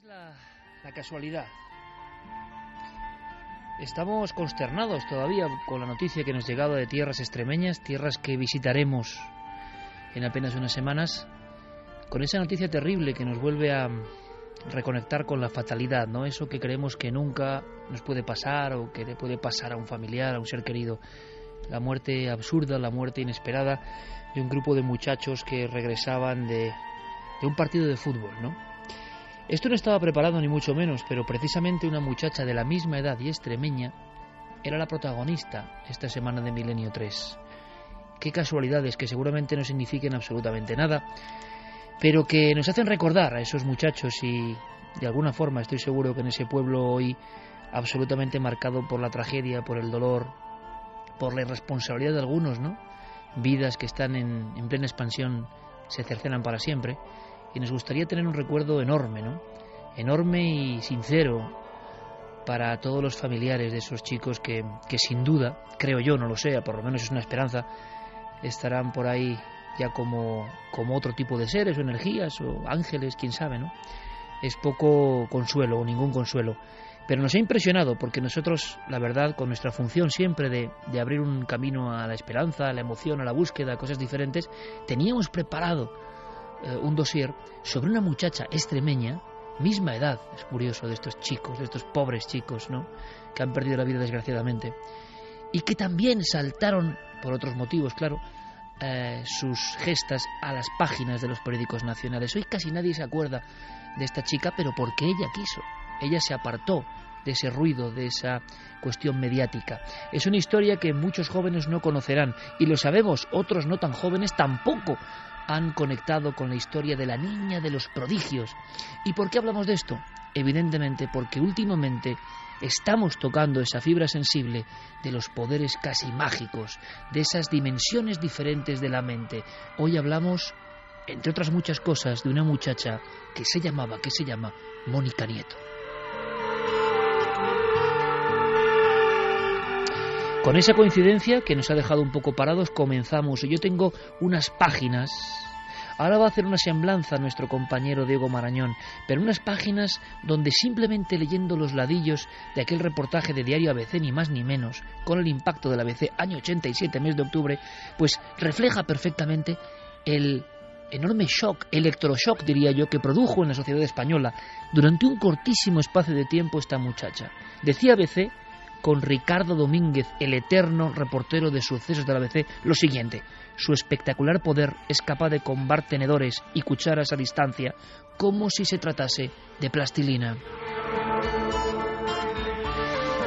es la casualidad. Estamos consternados todavía con la noticia que nos llegaba de tierras extremeñas, tierras que visitaremos en apenas unas semanas, con esa noticia terrible que nos vuelve a reconectar con la fatalidad, ¿no? Eso que creemos que nunca nos puede pasar o que le puede pasar a un familiar, a un ser querido. La muerte absurda, la muerte inesperada de un grupo de muchachos que regresaban de un partido de fútbol, ¿no? Esto no estaba preparado ni mucho menos, pero precisamente una muchacha de la misma edad y extremeña era la protagonista esta semana de Milenio 3. Qué casualidades que seguramente no signifiquen absolutamente nada, pero que nos hacen recordar a esos muchachos y de alguna forma estoy seguro que en ese pueblo hoy absolutamente marcado por la tragedia, por el dolor, por la irresponsabilidad de algunos, ¿no? Vidas que están en plena expansión se cercenan para siempre. Y nos gustaría tener un recuerdo enorme, ¿no? Enorme y sincero para todos los familiares de esos chicos que sin duda, creo yo, no lo sé, por lo menos es una esperanza, estarán por ahí ya como otro tipo de seres o energías o ángeles, quién sabe, ¿no? Es poco consuelo o ningún consuelo. Pero nos ha impresionado porque nosotros, la verdad, con nuestra función siempre de abrir un camino a la esperanza, a la emoción, a la búsqueda, a cosas diferentes, teníamos preparado un dossier sobre una muchacha extremeña, misma edad, es curioso, de estos chicos, de estos pobres chicos, ¿no?, que han perdido la vida desgraciadamente, y que también saltaron, por otros motivos, claro, sus gestas a las páginas de los periódicos nacionales. Hoy casi nadie se acuerda de esta chica, pero porque ella quiso. Ella se apartó de ese ruido, de esa cuestión mediática. Es una historia que muchos jóvenes no conocerán, y lo sabemos, otros no tan jóvenes tampoco han conectado con la historia de la niña de los prodigios. ¿Y por qué hablamos de esto? Evidentemente porque últimamente estamos tocando esa fibra sensible de los poderes casi mágicos, de esas dimensiones diferentes de la mente. Hoy hablamos, entre otras muchas cosas, de una muchacha que se llama Mónica Nieto. Con esa coincidencia que nos ha dejado un poco parados, comenzamos. Yo tengo unas páginas, ahora va a hacer una semblanza nuestro compañero Diego Marañón, pero unas páginas donde simplemente leyendo los ladillos de aquel reportaje de Diario ABC, ni más ni menos, con el impacto del ABC, año 87, mes de octubre, pues refleja perfectamente el enorme shock, electroshock diría yo, que produjo en la sociedad española durante un cortísimo espacio de tiempo esta muchacha. Decía ABC, con Ricardo Domínguez, el eterno reportero de sucesos de la ABC, lo siguiente: su espectacular poder es capaz de combar tenedores y cucharas a distancia, como si se tratase de plastilina.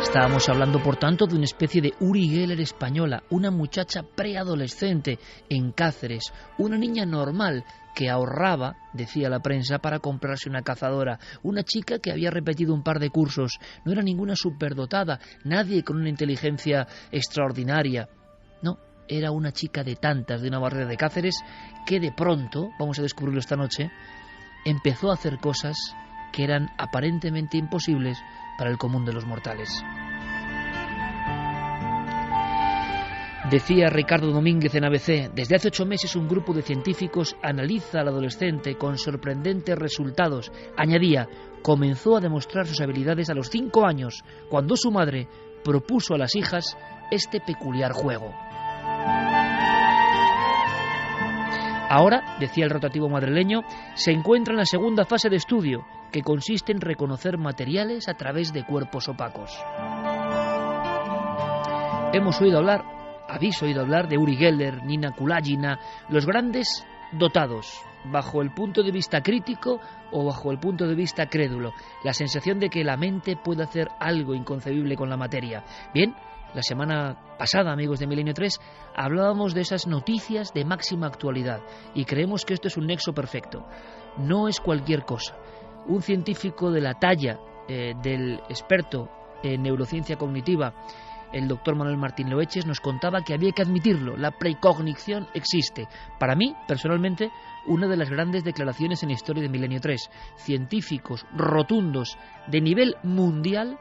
Estábamos hablando, por tanto, de una especie de Uri Geller española, una muchacha preadolescente en Cáceres, una niña normal que ahorraba, decía la prensa, para comprarse una cazadora, una chica que había repetido un par de cursos, no era ninguna superdotada, nadie con una inteligencia extraordinaria, no, era una chica de tantas de una barriada de Cáceres que de pronto, vamos a descubrirlo esta noche, empezó a hacer cosas que eran aparentemente imposibles para el común de los mortales. Decía Ricardo Domínguez en ABC, desde hace 8 meses un grupo de científicos analiza al adolescente con sorprendentes resultados. Añadía, comenzó a demostrar sus habilidades a los 5 años, cuando su madre propuso a las hijas este peculiar juego. Ahora, decía el rotativo madrileño, se encuentra en la segunda fase de estudio, que consiste en reconocer materiales a través de cuerpos opacos. Habéis oído hablar de Uri Geller, Nina Kulagina, los grandes dotados, bajo el punto de vista crítico o bajo el punto de vista crédulo, la sensación de que la mente puede hacer algo inconcebible con la materia. Bien, la semana pasada, amigos de Milenio 3, hablábamos de esas noticias de máxima actualidad y creemos que esto es un nexo perfecto. No es cualquier cosa. Un científico de la talla del experto en neurociencia cognitiva, el doctor Manuel Martín Loeches, nos contaba que había que admitirlo, la precognición existe. Para mí, personalmente, una de las grandes declaraciones en la historia de Milenio 3. Científicos rotundos de nivel mundial,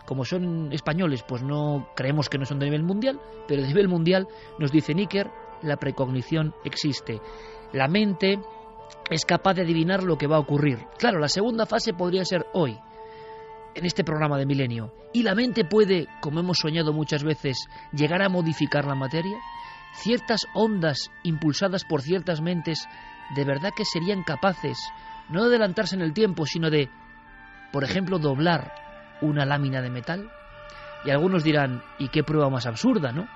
como son españoles, pues no creemos que no son de nivel mundial, pero de nivel mundial nos dice Níker, la precognición existe. La mente es capaz de adivinar lo que va a ocurrir. Claro, la segunda fase podría ser hoy, en este programa de Milenio. ¿Y la mente puede, como hemos soñado muchas veces, llegar a modificar la materia? ¿Ciertas ondas impulsadas por ciertas mentes de verdad que serían capaces, no de adelantarse en el tiempo, sino de, por ejemplo, doblar una lámina de metal? Y algunos dirán, ¿y qué prueba más absurda, no?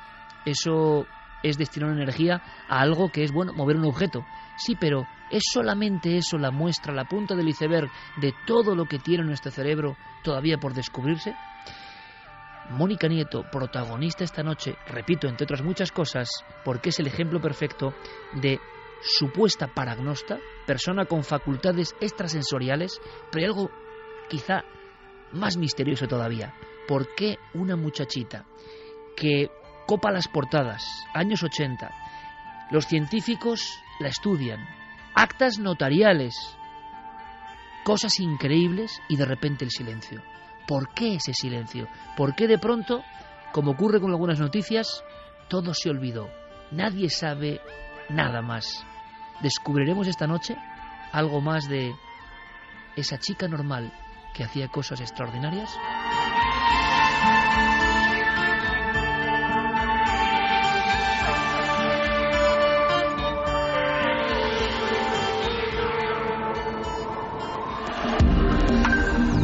Eso es destinar energía a algo que es, bueno, mover un objeto. Sí, pero ¿es solamente eso la muestra, la punta del iceberg de todo lo que tiene nuestro cerebro todavía por descubrirse? Mónica Nieto, protagonista esta noche, repito, entre otras muchas cosas, porque es el ejemplo perfecto de supuesta paragnosta, persona con facultades extrasensoriales, pero hay algo quizá más misterioso todavía. ¿Por qué una muchachita que copa las portadas, años 80, los científicos la estudian, actas notariales, cosas increíbles, y de repente el silencio? ¿Por qué ese silencio? ¿Por qué de pronto, como ocurre con algunas noticias, todo se olvidó? Nadie sabe nada más. ¿Descubriremos esta noche algo más de esa chica normal que hacía cosas extraordinarias?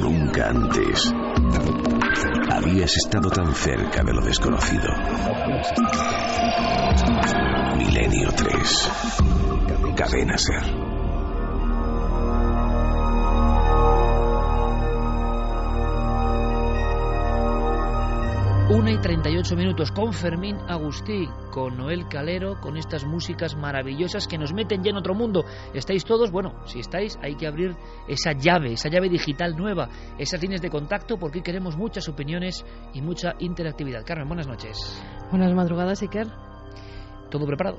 Nunca antes habías estado tan cerca de lo desconocido. Milenio 3. Cadena Ser. 1:38 con Fermín Agustí, con Noel Calero, con estas músicas maravillosas que nos meten ya en otro mundo. ¿Estáis todos? Bueno, si estáis, hay que abrir esa llave digital nueva, esas líneas de contacto, porque hoy queremos muchas opiniones y mucha interactividad. Carmen, buenas noches. Buenas madrugadas, Iker. ¿Todo preparado?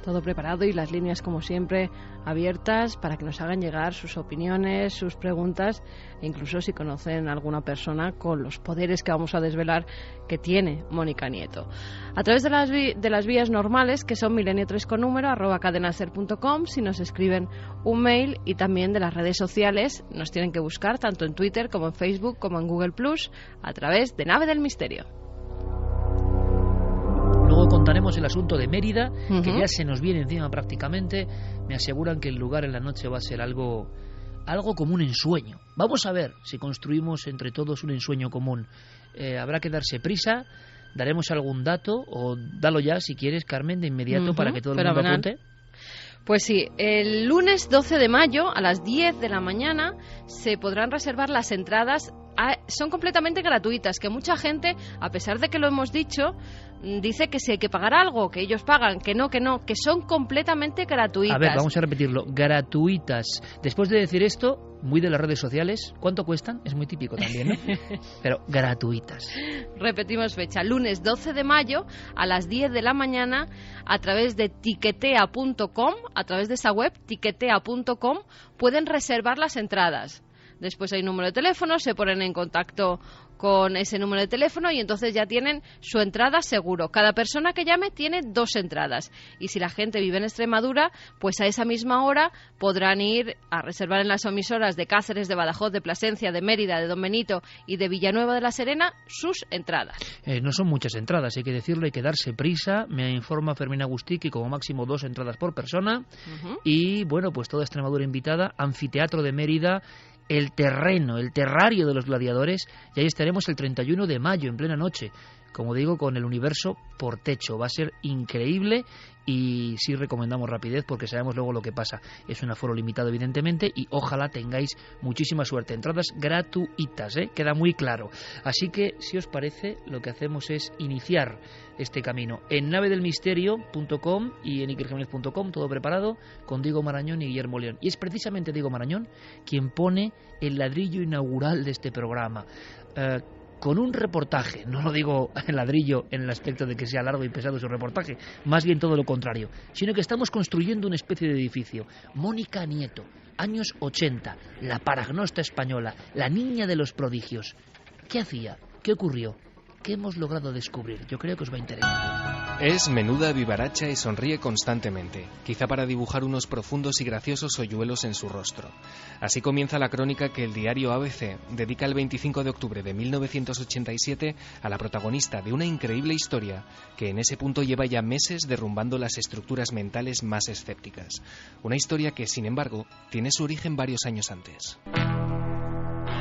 Todo preparado, y las líneas, como siempre, abiertas para que nos hagan llegar sus opiniones, sus preguntas, e incluso si conocen a alguna persona con los poderes que vamos a desvelar que tiene Mónica Nieto. A través de las vías normales, que son milenio3 con número, @cadenaser.com, si nos escriben un mail, y también de las redes sociales, nos tienen que buscar tanto en Twitter como en Facebook como en Google+, a través de Nave del Misterio. Luego contaremos el asunto de Mérida, que ya se nos viene encima prácticamente. Me aseguran que el lugar en la noche va a ser algo como un ensueño. Vamos a ver si construimos entre todos un ensueño común. Habrá que darse prisa, daremos algún dato, o dalo ya si quieres, Carmen, de inmediato, para que todo el mundo apunte. Pues sí, el lunes 12 de mayo a las 10 de la mañana se podrán reservar las entradas. Son completamente gratuitas, que mucha gente, a pesar de que lo hemos dicho, dice que si hay que pagar algo, que ellos pagan, que no, que son completamente gratuitas. A ver, vamos a repetirlo, gratuitas. Después de decir esto, muy de las redes sociales, ¿cuánto cuestan? Es muy típico también, ¿no? Pero gratuitas. Repetimos fecha, lunes 12 de mayo a las 10 de la mañana, a través de tiquetea.com, a través de esa web, tiquetea.com, pueden reservar las entradas. Después hay un número de teléfono, se ponen en contacto con ese número de teléfono y entonces ya tienen su entrada seguro. Cada persona que llame tiene 2 entradas. Y si la gente vive en Extremadura, pues a esa misma hora podrán ir a reservar en las emisoras de Cáceres, de Badajoz, de Plasencia, de Mérida, de Don Benito y de Villanueva de la Serena sus entradas. No son muchas entradas, hay que decirlo, hay que darse prisa. Me informa Fermín Agustí que como máximo 2 entradas por persona. Y bueno, pues toda Extremadura invitada, Anfiteatro de Mérida, el terreno, el terrario de los gladiadores, y ahí estaremos el 31 de mayo, en plena noche, como digo, con el universo por techo. Va a ser increíble y sí recomendamos rapidez porque sabemos luego lo que pasa. Es un aforo limitado, evidentemente, y ojalá tengáis muchísima suerte. Entradas gratuitas, queda muy claro. Así que, si os parece, lo que hacemos es iniciar este camino en navedelmisterio.com y en ikerjimenez.com, todo preparado, con Diego Marañón y Guillermo León. Y es precisamente Diego Marañón quien pone el ladrillo inaugural de este programa. Con un reportaje, no lo digo en ladrillo en el aspecto de que sea largo y pesado su reportaje, más bien todo lo contrario, sino que estamos construyendo una especie de edificio. Mónica Nieto, años 80, la paragnosta española, la niña de los prodigios. ¿Qué hacía? ¿Qué ocurrió? ¿Qué hemos logrado descubrir? Yo creo que os va a interesar. Es menuda, vivaracha y sonríe constantemente, quizá para dibujar unos profundos y graciosos hoyuelos en su rostro. Así comienza la crónica que el diario ABC dedica el 25 de octubre de 1987 a la protagonista de una increíble historia que en ese punto lleva ya meses derrumbando las estructuras mentales más escépticas. Una historia que, sin embargo, tiene su origen varios años antes.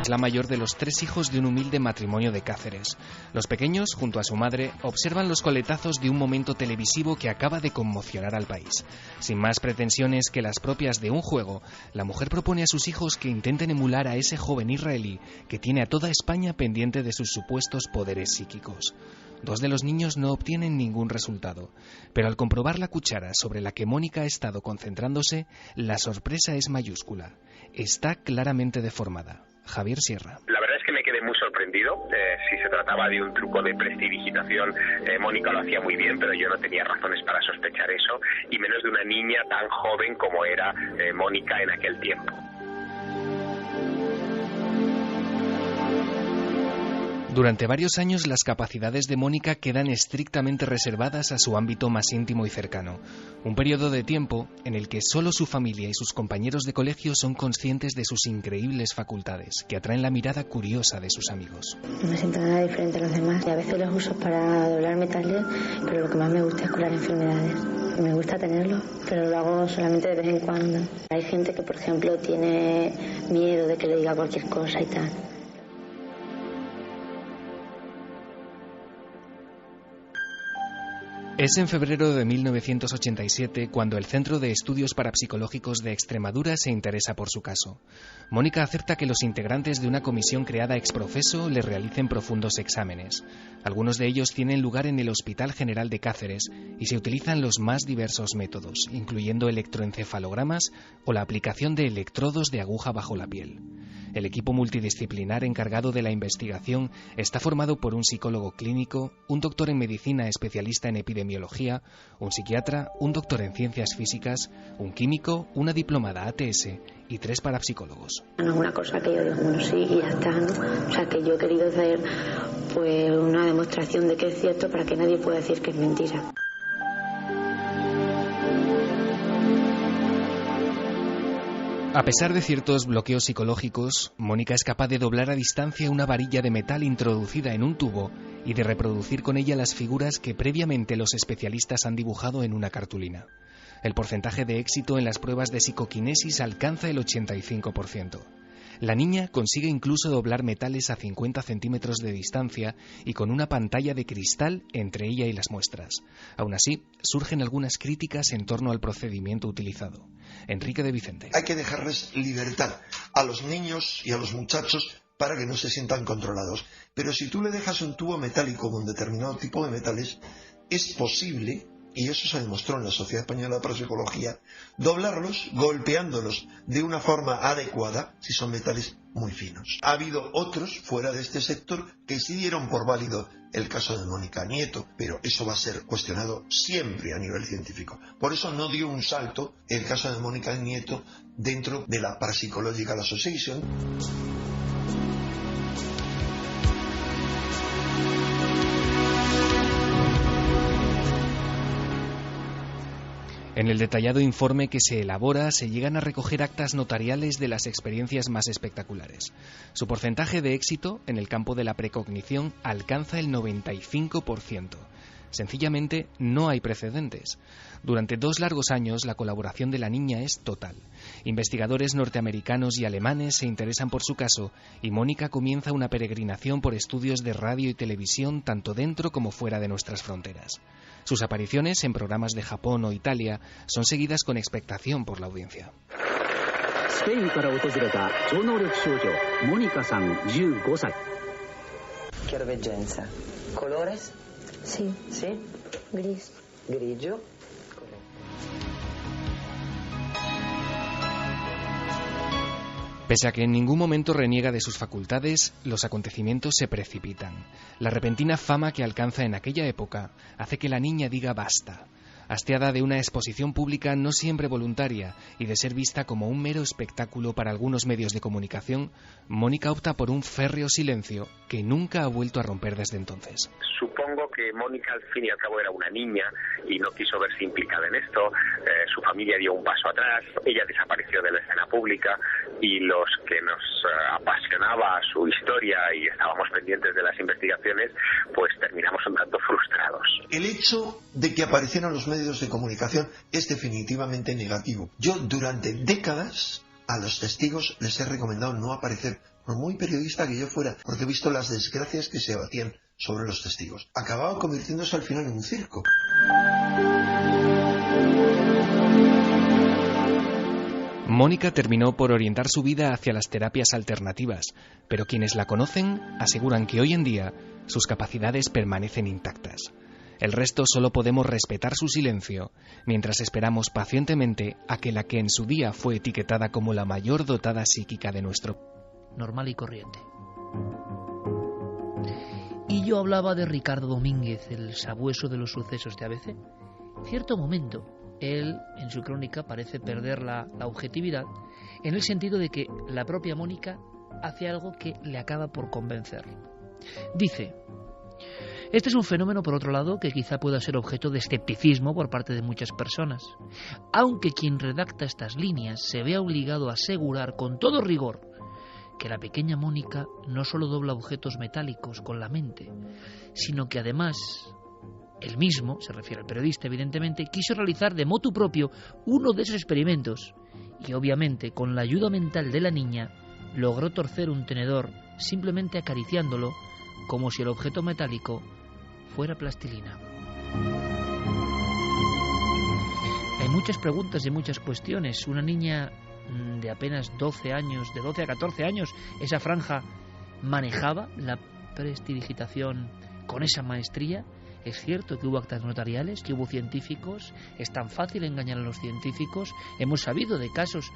Es la mayor de los 3 hijos de un humilde matrimonio de Cáceres. Los pequeños, junto a su madre, observan los coletazos de un momento televisivo que acaba de conmocionar al país. Sin más pretensiones que las propias de un juego, la mujer propone a sus hijos que intenten emular a ese joven israelí que tiene a toda España pendiente de sus supuestos poderes psíquicos. 2 de los niños no obtienen ningún resultado, pero al comprobar la cuchara sobre la que Mónica ha estado concentrándose, la sorpresa es mayúscula. Está claramente deformada. Javier Sierra. La verdad es que me quedé muy sorprendido. Si se trataba de un truco de prestidigitación, Mónica lo hacía muy bien, pero yo no tenía razones para sospechar eso, y menos de una niña tan joven como era Mónica en aquel tiempo. Durante varios años las capacidades de Mónica quedan estrictamente reservadas a su ámbito más íntimo y cercano. Un periodo de tiempo en el que solo su familia y sus compañeros de colegio son conscientes de sus increíbles facultades, que atraen la mirada curiosa de sus amigos. No me siento nada diferente a los demás. A veces los uso para doblar metales, pero lo que más me gusta es curar enfermedades. Me gusta tenerlo, pero lo hago solamente de vez en cuando. Hay gente que, por ejemplo, tiene miedo de que le diga cualquier cosa y tal. Es en febrero de 1987 cuando el Centro de Estudios Parapsicológicos de Extremadura se interesa por su caso. Mónica acepta que los integrantes de una comisión creada ex professo le realicen profundos exámenes. Algunos de ellos tienen lugar en el Hospital General de Cáceres y se utilizan los más diversos métodos, incluyendo electroencefalogramas o la aplicación de electrodos de aguja bajo la piel. El equipo multidisciplinar encargado de la investigación está formado por un psicólogo clínico, un doctor en medicina especialista en epidemiología, un psiquiatra, un doctor en ciencias físicas, un químico, una diplomada ATS y 3 parapsicólogos. No es una cosa que yo digo, bueno, sí, y ya está, ¿no? O sea, que yo he querido hacer pues una demostración de que es cierto para que nadie pueda decir que es mentira. A pesar de ciertos bloqueos psicológicos, Mónica es capaz de doblar a distancia una varilla de metal introducida en un tubo y de reproducir con ella las figuras que previamente los especialistas han dibujado en una cartulina. El porcentaje de éxito en las pruebas de psicoquinesis alcanza el 85%. La niña consigue incluso doblar metales a 50 centímetros de distancia y con una pantalla de cristal entre ella y las muestras. Aún así, surgen algunas críticas en torno al procedimiento utilizado. Enrique de Vicente. Hay que dejarles libertad a los niños y a los muchachos para que no se sientan controlados. Pero si tú le dejas un tubo metálico con determinado tipo de metales, es posible, y eso se demostró en la Sociedad Española de Parapsicología, doblarlos golpeándolos de una forma adecuada si son metales muy finos. Ha habido otros fuera de este sector que sí dieron por válido el caso de Mónica Nieto, pero eso va a ser cuestionado siempre a nivel científico. Por eso no dio un salto el caso de Mónica Nieto dentro de la Parapsychological Association. En el detallado informe que se elabora se llegan a recoger actas notariales de las experiencias más espectaculares. Su porcentaje de éxito en el campo de la precognición alcanza el 95%. Sencillamente no hay precedentes. Durante 2 largos años la colaboración de la niña es total. Investigadores norteamericanos y alemanes se interesan por su caso y Mónica comienza una peregrinación por estudios de radio y televisión tanto dentro como fuera de nuestras fronteras. Sus apariciones en programas de Japón o Italia son seguidas con expectación por la audiencia. Chiaroveggenza. ¿Colores? Sí. ¿Sí? Gris. Grigio. Pese a que en ningún momento reniega de sus facultades, los acontecimientos se precipitan. La repentina fama que alcanza en aquella época hace que la niña diga basta. hastiada de una exposición pública no siempre voluntaria y de ser vista como un mero espectáculo para algunos medios de comunicación, Mónica opta por un férreo silencio que nunca ha vuelto a romper desde entonces. Supongo que Mónica al fin y al cabo era una niña y no quiso verse implicada en esto. Su familia dio un paso atrás, ella desapareció de la escena pública y los que nos apasionaba su historia y estábamos pendientes de las investigaciones, pues terminamos un tanto frustrados. El hecho de que aparecieran los medios de comunicación es definitivamente negativo. Yo durante décadas a los testigos les he recomendado no aparecer, por muy periodista que yo fuera, porque he visto las desgracias que se abatían sobre los testigos. Acababa convirtiéndose al final en un circo. Mónica terminó por orientar su vida hacia las terapias alternativas, pero quienes la conocen aseguran que hoy en día sus capacidades permanecen intactas. El resto solo podemos respetar su silencio, mientras esperamos pacientemente a que la que en su día fue etiquetada como la mayor dotada psíquica de nuestro normal y corriente. Y yo hablaba de Ricardo Domínguez, el sabueso de los sucesos de ABC. En cierto momento, él, en su crónica, parece perder la objetividad, en el sentido de que la propia Mónica hace algo que le acaba por convencer. Dice: este es un fenómeno, por otro lado, que quizá pueda ser objeto de escepticismo por parte de muchas personas, aunque quien redacta estas líneas se vea obligado a asegurar con todo rigor que la pequeña Mónica no solo dobla objetos metálicos con la mente, sino que además él mismo, se refiere al periodista evidentemente, quiso realizar de motu propio uno de esos experimentos y obviamente con la ayuda mental de la niña logró torcer un tenedor simplemente acariciándolo como si el objeto metálico fuera plastilina. Hay muchas preguntas y muchas cuestiones. Una niña de apenas 12 años, de 12 a 14 años, esa franja manejaba la prestidigitación con esa maestría. Es cierto que hubo actas notariales, que hubo científicos, es tan fácil engañar a los científicos. Hemos sabido de casos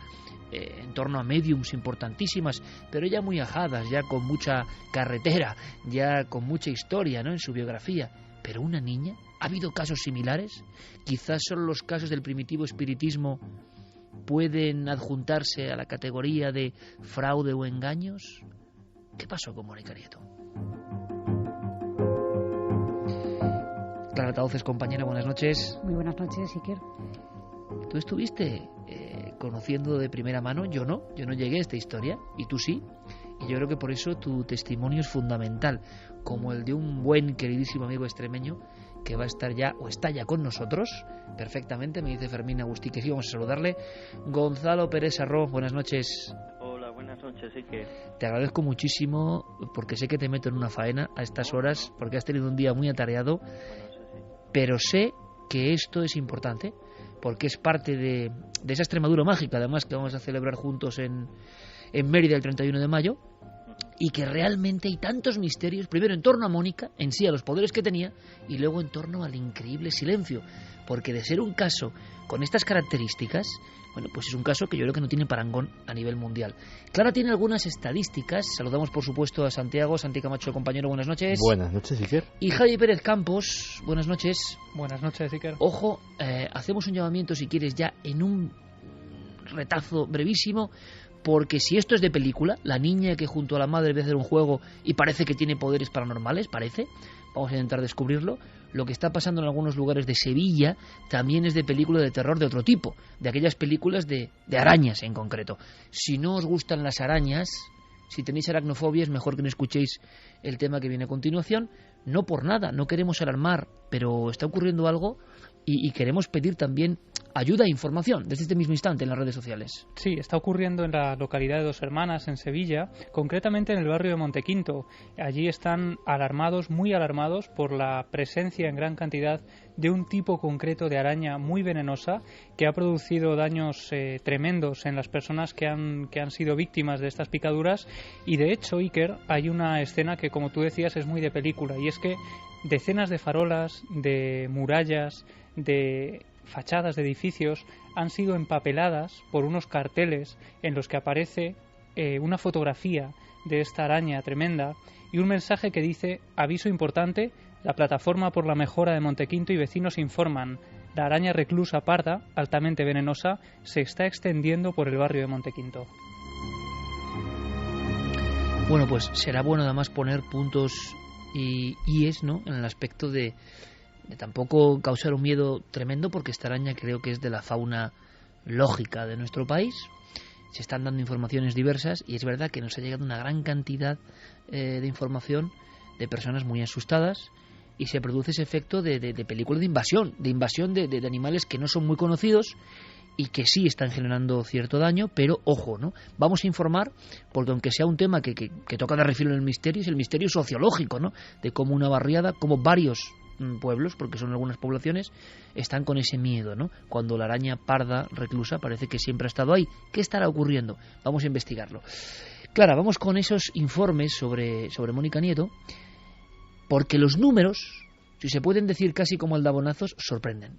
en torno a médiums importantísimas, pero ya muy ajadas, ya con mucha carretera, ya con mucha historia, ¿no?, en su biografía. Pero una niña, ¿ha habido casos similares? Quizás solo los casos del primitivo espiritismo pueden adjuntarse a la categoría de fraude o engaños. ¿Qué pasó con Mónica Nieto? Clara Tauces, compañera, buenas noches. Muy buenas noches, Iker. Tú estuviste conociendo de primera mano, yo no llegué a esta historia, y tú sí, y yo creo que por eso tu testimonio es fundamental, como el de un buen, queridísimo amigo extremeño que va a estar ya, o está ya con nosotros, perfectamente, me dice Fermín Agustí, que sí, vamos a saludarle. Gonzalo Pérez Arro, buenas noches. Hola, buenas noches, Iker. Te agradezco muchísimo, porque sé que te meto en una faena a estas horas, porque has tenido un día muy atareado, pero sé que esto es importante, porque es parte de esa Extremadura mágica, además, que vamos a celebrar juntos en Mérida el 31 de mayo, y que realmente hay tantos misterios, primero en torno a Mónica, en sí, a los poderes que tenía, y luego en torno al increíble silencio, porque de ser un caso con estas características, bueno, pues es un caso que yo creo que no tiene parangón a nivel mundial. Clara tiene algunas estadísticas. Saludamos, por supuesto, a Santiago, Santi Camacho, compañero, buenas noches. Buenas noches, Iker. Y Javi Pérez Campos, buenas noches. Buenas noches, Iker. Ojo, hacemos un llamamiento, si quieres, ya en un retazo brevísimo, porque si esto es de película, la niña que junto a la madre ve hacer un juego y parece que tiene poderes paranormales, vamos a intentar descubrirlo. Lo que está pasando en algunos lugares de Sevilla también es de película de terror de otro tipo, de aquellas películas de arañas en concreto. Si no os gustan las arañas, si tenéis aracnofobia, es mejor que no escuchéis el tema que viene a continuación. No por nada, no queremos alarmar, pero está ocurriendo algo y queremos pedir también ayuda e información desde este mismo instante en las redes sociales. Sí, está ocurriendo en la localidad de Dos Hermanas, en Sevilla, concretamente en el barrio de Montequinto. Allí están alarmados, muy alarmados, por la presencia en gran cantidad de un tipo concreto de araña muy venenosa que ha producido daños tremendos en las personas que han sido víctimas de estas picaduras. Y de hecho, Iker, hay una escena que, como tú decías, es muy de película, y es que decenas de farolas, de murallas, de fachadas de edificios han sido empapeladas por unos carteles en los que aparece una fotografía de esta araña tremenda y un mensaje que dice: aviso importante, la plataforma por la mejora de Montequinto y vecinos informan, La araña reclusa parda, altamente venenosa, se está extendiendo por el barrio de Montequinto. Bueno, pues será bueno además poner puntos y IES, ¿no?, en el aspecto de tampoco causar un miedo tremendo, porque esta araña creo que es de la fauna lógica de nuestro país. Se están dando informaciones diversas y es verdad que nos ha llegado una gran cantidad de información de personas muy asustadas, y se produce ese efecto de película de invasión de animales que no son muy conocidos y que sí están generando cierto daño, pero ojo, ¿no? Vamos a informar, porque aunque sea un tema que toca de refilo en el misterio, es el misterio sociológico, ¿no?, de cómo una barriada, como varios pueblos, porque son algunas poblaciones, están con ese miedo, ¿no? Cuando la araña parda reclusa parece que siempre ha estado ahí. ¿Qué estará ocurriendo? Vamos a investigarlo. Clara, vamos con esos informes sobre Mónica Nieto, porque los números, si se pueden decir casi como aldabonazos, sorprenden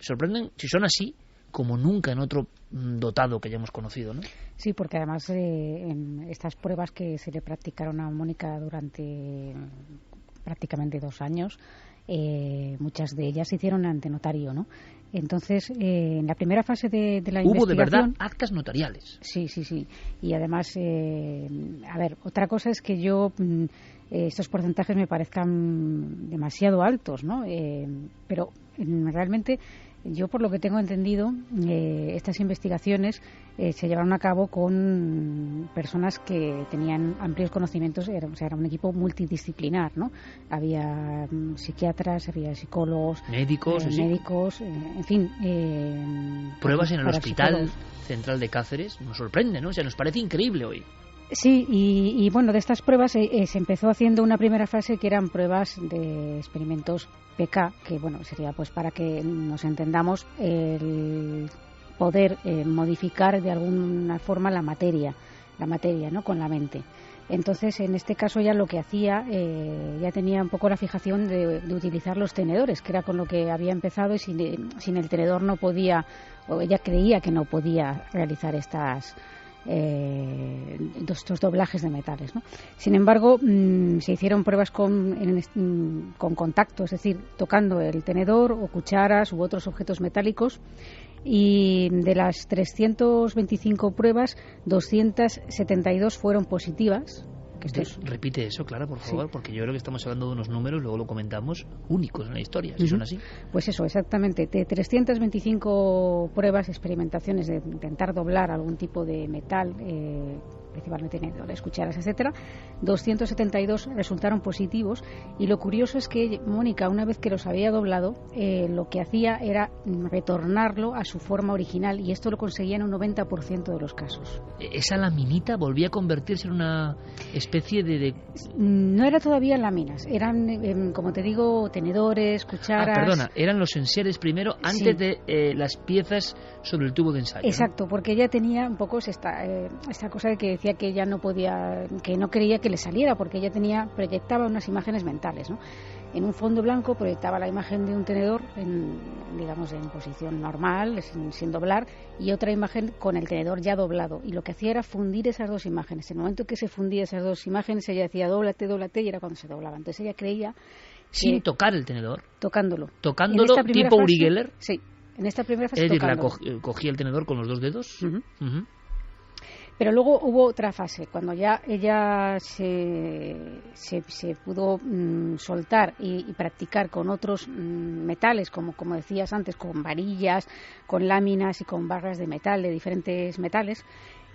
si son así como nunca en otro dotado que hayamos conocido, ¿no? Sí, porque además en estas pruebas que se le practicaron a Mónica durante prácticamente 2 años, muchas de ellas se hicieron ante notario, ¿no? Entonces, en la primera fase de la investigación... Hubo de verdad actas notariales. Sí. Y además, a ver, otra cosa es que yo... estos porcentajes me parezcan demasiado altos, ¿no? Pero realmente, yo por lo que tengo entendido, estas investigaciones se llevaron a cabo con personas que tenían amplios conocimientos, era un equipo multidisciplinar, ¿no? Había psiquiatras, había psicólogos, médicos, en fin. Pruebas en el Hospital Central de Cáceres nos sorprende, ¿no? O sea, nos parece increíble hoy. Sí, y bueno, de estas pruebas se empezó haciendo una primera fase que eran pruebas de experimentos PK, que bueno, sería pues para que nos entendamos el poder modificar de alguna forma la materia, ¿no?, con la mente. Entonces, en este caso ya lo que hacía, ya tenía un poco la fijación de utilizar los tenedores, que era con lo que había empezado, y sin el tenedor no podía, o ella creía que no podía realizar estos doblajes de metales, ¿no? Sin embargo, se hicieron pruebas con contacto, es decir, tocando el tenedor o cucharas u otros objetos metálicos, y de las 325 pruebas, 272 fueron positivas. Repite eso, Clara, por favor, sí. Porque yo creo que estamos hablando de unos números, luego lo comentamos, únicos en la historia, si son así. Pues eso, exactamente. De 325 pruebas, experimentaciones de intentar doblar algún tipo de metal, principalmente tenedores, cucharas, etcétera, 272 resultaron positivos, y lo curioso es que Mónica, una vez que los había doblado, lo que hacía era retornarlo a su forma original, y esto lo conseguía en un 90% de los casos. ¿Esa laminita volvía a convertirse en una especie de...? No era todavía láminas, eran, como te digo, tenedores, cucharas... Perdona, eran los enseres primero, antes de las piezas sobre el tubo de ensayo. Exacto, ¿no? Porque ella tenía un poco esta cosa de que decía que ella no podía, que no creía que le saliera, porque ella proyectaba unas imágenes mentales, ¿no? En un fondo blanco proyectaba la imagen de un tenedor en posición normal, sin doblar, y otra imagen con el tenedor ya doblado, y lo que hacía era fundir esas dos imágenes. En el momento que se fundía esas dos imágenes, ella decía dóblate, y era cuando se doblaba. Entonces ella creía sin tocar el tenedor, tocándolo tipo Uri Geller. Sí, en esta primera fase es decir, cogía el tenedor con los dos dedos. Pero luego hubo otra fase, cuando ya ella se pudo soltar y practicar con otros metales, como decías antes, con varillas, con láminas y con barras de metal, de diferentes metales,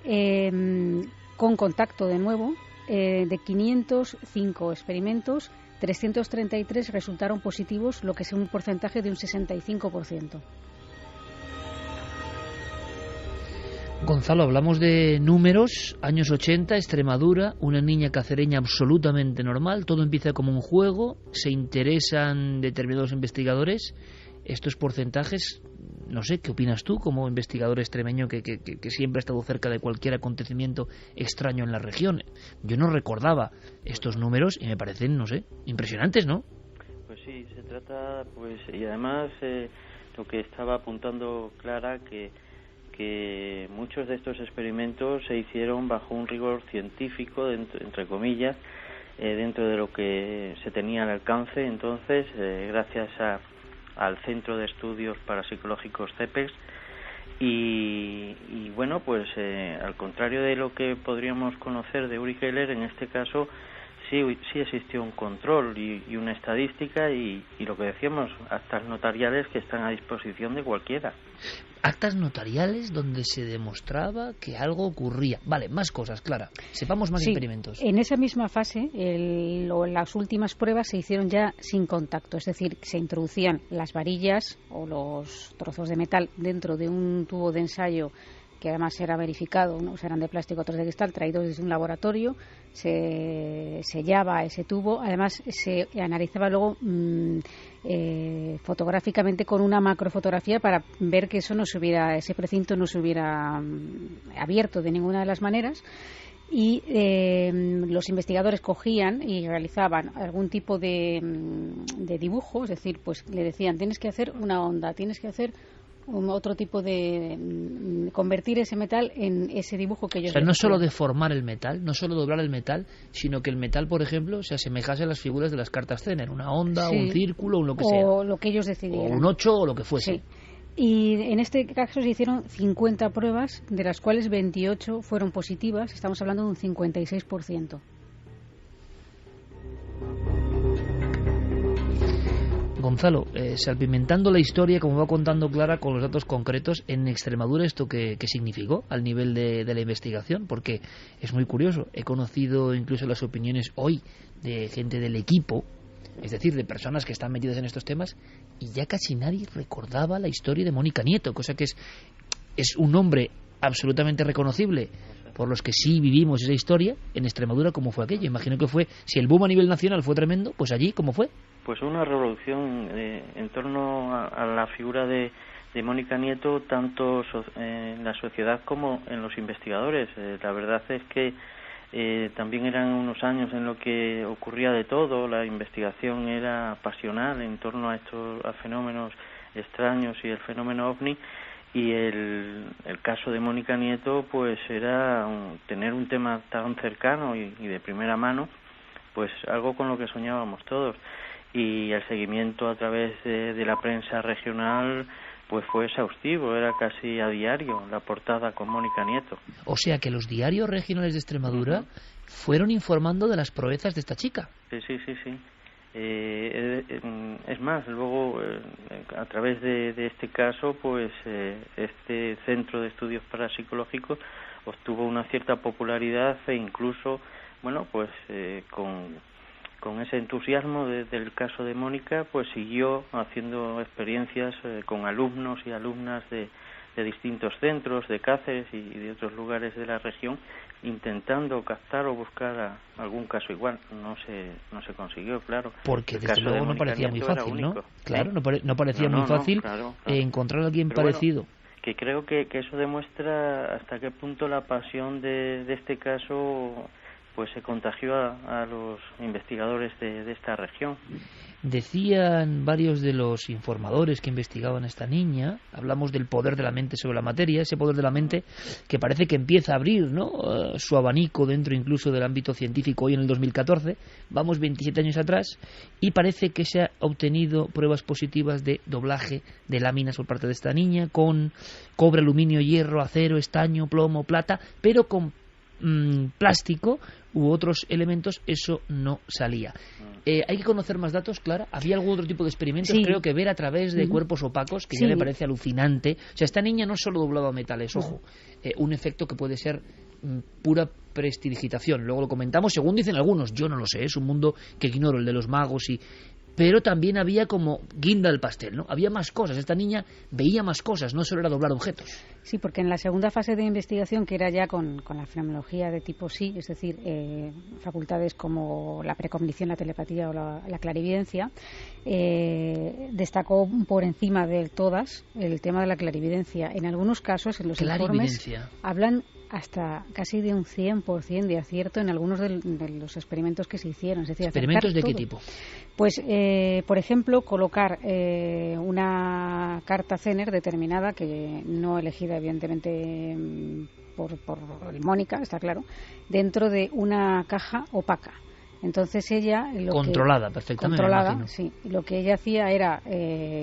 con contacto de nuevo. De 505 experimentos, 333 resultaron positivos, lo que es un porcentaje de un 65%. Gonzalo, hablamos de números, años 80, Extremadura, una niña cacereña absolutamente normal, todo empieza como un juego, se interesan determinados investigadores, estos porcentajes, no sé, ¿qué opinas tú como investigador extremeño que siempre ha estado cerca de cualquier acontecimiento extraño en la región? Yo no recordaba estos números y me parecen, no sé, impresionantes, ¿no? Pues sí, se trata, y además lo que estaba apuntando Clara, que muchos de estos experimentos se hicieron bajo un rigor científico, entre comillas, dentro de lo que se tenía al alcance. Entonces, gracias al Centro de Estudios Parapsicológicos CEPEX. Y bueno, pues al contrario de lo que podríamos conocer de Uri Geller, en este caso sí existió un control y una estadística y lo que decíamos, actas notariales que están a disposición de cualquiera. Actas notariales donde se demostraba que algo ocurría. Vale, más cosas, Clara. Sepamos más experimentos. En esa misma fase, las últimas pruebas se hicieron ya sin contacto. Es decir, se introducían las varillas o los trozos de metal dentro de un tubo de ensayo que además era verificado, unos eran de plástico, otros de cristal, traídos desde un laboratorio, se sellaba ese tubo, además se analizaba luego fotográficamente con una macrofotografía para ver que ese precinto no se hubiera abierto de ninguna de las maneras. Y los investigadores cogían y realizaban algún tipo de dibujo, es decir, pues le decían, tienes que hacer una onda, tienes que hacer otro tipo de convertir ese metal en ese dibujo que ellos... O sea, no solo deformar el metal, no solo doblar el metal, sino que el metal, por ejemplo, se asemejase a las figuras de las cartas Zener, una onda, un círculo, un lo que sea. O lo que ellos decidieran. O un 8 o lo que fuese. Sí. Y en este caso se hicieron 50 pruebas, de las cuales 28 fueron positivas, estamos hablando de un 56%. Gonzalo, salpimentando la historia, como va contando Clara, con los datos concretos, en Extremadura, ¿esto qué significó al nivel de la investigación? Porque es muy curioso. He conocido incluso las opiniones hoy de gente del equipo, es decir, de personas que están metidas en estos temas, y ya casi nadie recordaba la historia de Mónica Nieto, cosa que es un nombre absolutamente reconocible por los que sí vivimos esa historia. En Extremadura, ¿cómo fue aquello? Imagino que fue, si el boom a nivel nacional fue tremendo, pues allí, ¿cómo fue? Pues una revolución en torno a la figura de Mónica Nieto, tanto en la sociedad como en los investigadores. La verdad es que también eran unos años en los que ocurría de todo, la investigación era pasional en torno a fenómenos extraños y el fenómeno OVNI, y el caso de Mónica Nieto pues era tener un tema tan cercano y de primera mano, pues algo con lo que soñábamos todos. Y el seguimiento a través de la prensa regional pues fue exhaustivo, era casi a diario la portada con Mónica Nieto. O sea que los diarios regionales de Extremadura fueron informando de las proezas de esta chica. Sí. Es más, luego a través de este caso pues este Centro de Estudios Parapsicológicos obtuvo una cierta popularidad e incluso, bueno, pues con ese entusiasmo del caso de Mónica, pues siguió haciendo experiencias con alumnos y alumnas de distintos centros, de Cáceres y de otros lugares de la región, intentando captar o buscar algún caso igual. No se consiguió, claro. Porque desde luego no parecía muy fácil, ¿no? Claro, no parecía muy fácil encontrar a alguien parecido. Bueno, que creo que eso demuestra hasta qué punto la pasión de este caso pues se contagió a los investigadores de esta región. Decían varios de los informadores que investigaban a esta niña, hablamos del poder de la mente sobre la materia, ese poder de la mente que parece que empieza a abrir, ¿no?, su abanico dentro incluso del ámbito científico hoy en el 2014, vamos 27 años atrás, y parece que se ha obtenido pruebas positivas de doblaje de láminas por parte de esta niña, con cobre, aluminio, hierro, acero, estaño, plomo, plata, pero con plástico u otros elementos, eso no salía. Hay que conocer más datos, Clara. ¿Había algún otro tipo de experimentos? Sí. Creo que ver a través de cuerpos opacos, que ya me parece alucinante. O sea, esta niña no solo doblaba metales, ojo, un efecto que puede ser pura prestidigitación. Luego lo comentamos, según dicen algunos, yo no lo sé, es un mundo que ignoro, el de los magos pero también había como guinda del pastel, ¿no? Había más cosas, esta niña veía más cosas, no solo era doblar objetos. Sí, porque en la segunda fase de investigación, que era ya con la fenomenología de tipo sí, es decir, facultades como la precognición, la telepatía o la clarividencia, destacó por encima de todas el tema de la clarividencia. En algunos casos, en los informes, hablan hasta casi de un 100% de acierto en algunos de los experimentos que se hicieron. Es decir, ¿experimentos de todo. qué tipo? Pues, por ejemplo, colocar una carta Zener determinada, que no elegida evidentemente por Mónica, está claro, dentro de una caja opaca. Entonces ella... Controlada perfectamente. Controlada, sí. Lo que ella hacía era,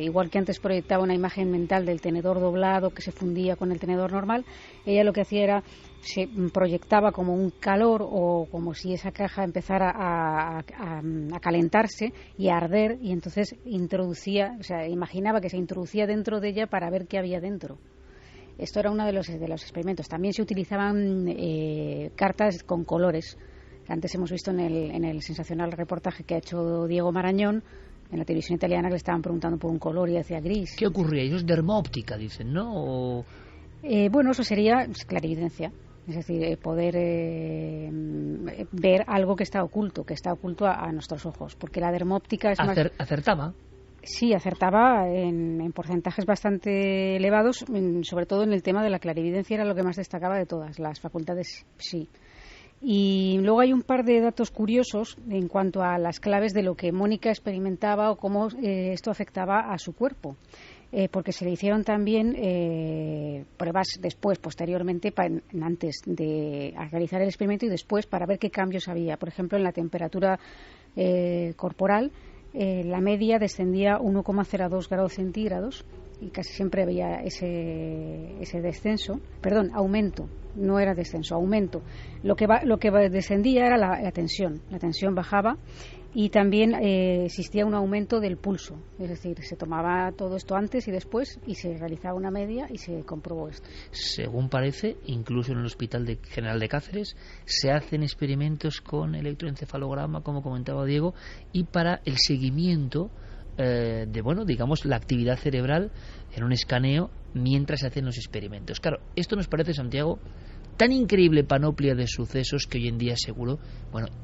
igual que antes proyectaba una imagen mental del tenedor doblado que se fundía con el tenedor normal, ella lo que hacía era, se proyectaba como un calor o como si esa caja empezara a calentarse y a arder, y entonces introducía, o sea, imaginaba que se introducía dentro de ella para ver qué había dentro. Esto era uno de los experimentos. También se utilizaban cartas con colores. Antes hemos visto en el sensacional reportaje que ha hecho Diego Marañón, en la televisión italiana, que le estaban preguntando por un color y decía gris. ¿Qué ocurría? Eso es dermóptica, dicen, ¿no? Bueno, eso sería clarividencia. Es decir, poder ver algo que está oculto a nuestros ojos. Porque la dermóptica es más... ¿Acertaba? Sí, acertaba en porcentajes bastante elevados, sobre todo en el tema de la clarividencia, era lo que más destacaba de todas. Las facultades, sí. Y luego hay un par de datos curiosos en cuanto a las claves de lo que Mónica experimentaba o cómo esto afectaba a su cuerpo. Porque se le hicieron también pruebas después, posteriormente, antes de realizar el experimento y después para ver qué cambios había. Por ejemplo, en la temperatura corporal, la media descendía 1,02 grados centígrados y casi siempre había ese descenso, aumento, no era descenso, aumento. Lo que descendía era la tensión bajaba y también existía un aumento del pulso, es decir, se tomaba todo esto antes y después y se realizaba una media y se comprobó esto. Según parece, incluso en el Hospital General de Cáceres se hacen experimentos con electroencefalograma, como comentaba Diego, y para el seguimiento digamos, la actividad cerebral en un escaneo mientras se hacen los experimentos. Claro, esto nos parece, Santiago, tan increíble panoplia de sucesos que hoy en día seguro,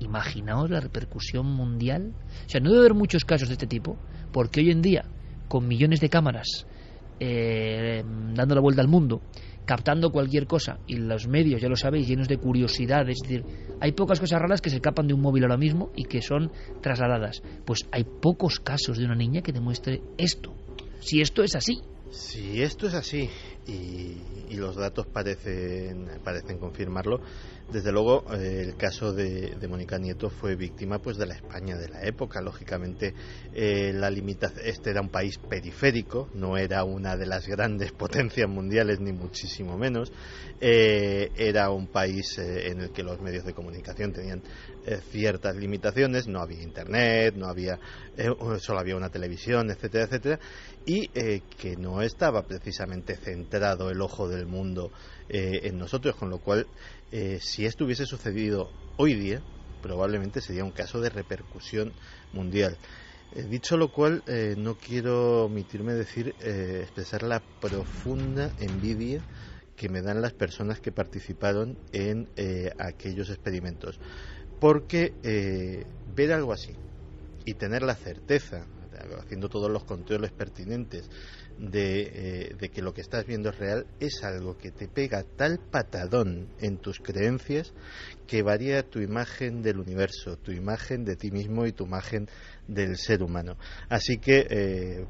imaginaos la repercusión mundial. O sea, no debe haber muchos casos de este tipo, porque hoy en día, con millones de cámaras dando la vuelta al mundo, captando cualquier cosa, y los medios, ya lo sabéis, llenos de curiosidades, es decir, hay pocas cosas raras que se escapan de un móvil ahora mismo y que son trasladadas. Pues hay pocos casos de una niña que demuestre esto. Si esto es así. Si esto es así, y los datos parecen confirmarlo, desde luego el caso de Mónica Nieto fue víctima pues de la España de la época. Lógicamente este era un país periférico, no era una de las grandes potencias mundiales ni muchísimo menos. Era un país en el que los medios de comunicación tenían ciertas limitaciones, no había internet, solo había una televisión, etcétera, etcétera, y que no estaba precisamente centrado el ojo del mundo en nosotros, con lo cual si esto hubiese sucedido hoy día, probablemente sería un caso de repercusión mundial. Dicho lo cual, no quiero omitirme de expresar la profunda envidia que me dan las personas que participaron en aquellos experimentos, porque ver algo así y tener la certeza, haciendo todos los controles pertinentes, de que lo que estás viendo es real, es algo que te pega tal patadón en tus creencias que varía tu imagen del universo, tu imagen de ti mismo y tu imagen del ser humano. Así que,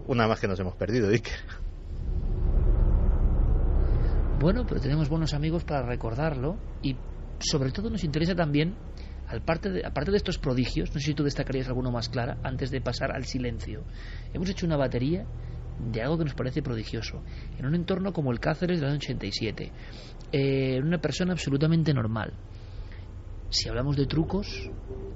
una más que nos hemos perdido, Iker. Bueno, pero tenemos buenos amigos para recordarlo, y sobre todo nos interesa también, aparte de estos prodigios, no sé si tú destacarías alguno más, Clara, antes de pasar al silencio. Hemos hecho una batería de algo que nos parece prodigioso, en un entorno como el Cáceres del año 87, una persona absolutamente normal. Si hablamos de trucos,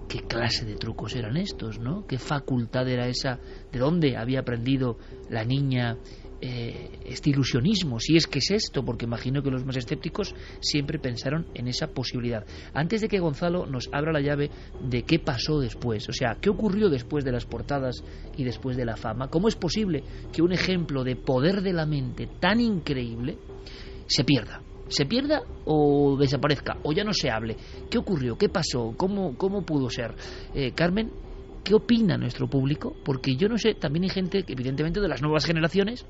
¿qué clase de trucos eran estos, no? ¿Qué facultad era esa? ¿De dónde había aprendido la niña este ilusionismo? Si es que es esto, porque imagino que los más escépticos siempre pensaron en esa posibilidad. Antes de que Gonzalo nos abra la llave de qué pasó después, o sea, qué ocurrió después de las portadas y después de la fama, ¿cómo es posible que un ejemplo de poder de la mente tan increíble se pierda o desaparezca, o ya no se hable? ¿Qué ocurrió? ¿Qué pasó? ¿Cómo pudo ser? Carmen, ¿qué opina nuestro público? Porque yo no sé, también hay gente que, evidentemente, de las nuevas generaciones,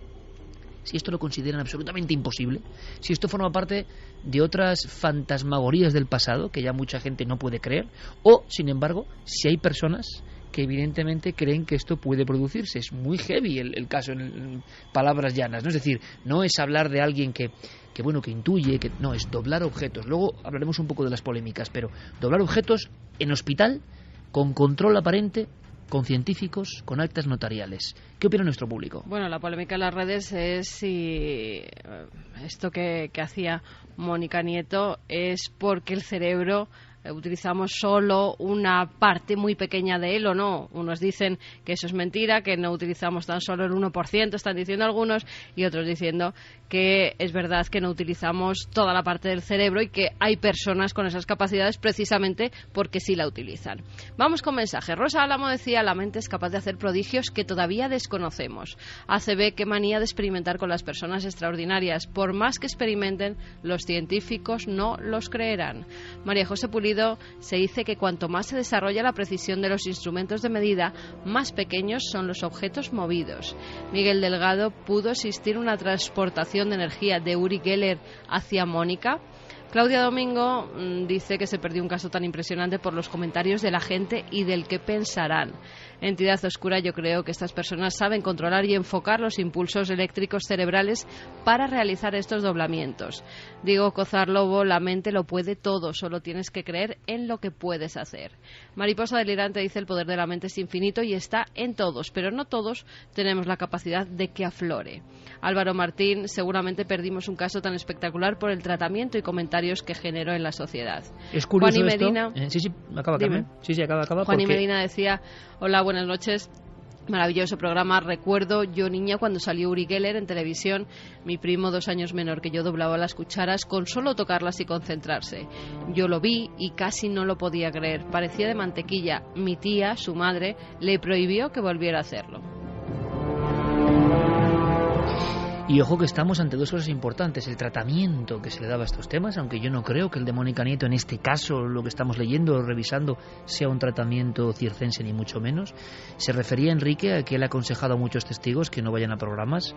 si esto lo consideran absolutamente imposible, si esto forma parte de otras fantasmagorías del pasado que ya mucha gente no puede creer, o, sin embargo, si hay personas que evidentemente creen que esto puede producirse. Es muy heavy el caso, en palabras llanas, ¿no? Es decir, no es hablar de alguien que intuye, no, es doblar objetos. Luego hablaremos un poco de las polémicas, pero doblar objetos en hospital, con control aparente, con científicos, con actas notariales. ¿Qué opina nuestro público? Bueno, la polémica en las redes es si esto que hacía Mónica Nieto es porque el cerebro utilizamos solo una parte muy pequeña de él o no. Unos dicen que eso es mentira, que no utilizamos tan solo el 1%, están diciendo algunos, y otros diciendo que es verdad que no utilizamos toda la parte del cerebro y que hay personas con esas capacidades precisamente porque sí la utilizan. Vamos con mensajes. Rosa Álamo decía: la mente es capaz de hacer prodigios que todavía desconocemos. ACB: qué manía de experimentar con las personas extraordinarias. Por más que experimenten, los científicos no los creerán. María José Pulido: se dice que cuanto más se desarrolla la precisión de los instrumentos de medida, más pequeños son los objetos movidos. Miguel Delgado: ¿pudo existir una transportación de energía de Uri Geller hacia Mónica? Claudia Domingo dice que se perdió un caso tan impresionante por los comentarios de la gente y del que pensarán. Entidad oscura: yo creo que estas personas saben controlar y enfocar los impulsos eléctricos cerebrales para realizar estos doblamientos. Diego Cozar Lobo: la mente lo puede todo, solo tienes que creer en lo que puedes hacer. Mariposa Delirante dice: el poder de la mente es infinito y está en todos, pero no todos tenemos la capacidad de que aflore. Álvaro Martín: seguramente perdimos un caso tan espectacular por el tratamiento y comentarios que generó en la sociedad. Es curioso Juan y esto. Medina, Acaba. Juan y Medina decía: hola, buenas noches. Maravilloso programa. Recuerdo yo niña cuando salió Uri Geller en televisión. Mi primo, 2 años menor que yo, doblaba las cucharas con solo tocarlas y concentrarse. Yo lo vi y casi no lo podía creer. Parecía de mantequilla. Mi tía, su madre, le prohibió que volviera a hacerlo. Y ojo que estamos ante dos cosas importantes: el tratamiento que se le daba a estos temas, aunque yo no creo que el de Mónica Nieto en este caso, lo que estamos leyendo o revisando, sea un tratamiento circense ni mucho menos. Se refería Enrique a que él ha aconsejado a muchos testigos que no vayan a programas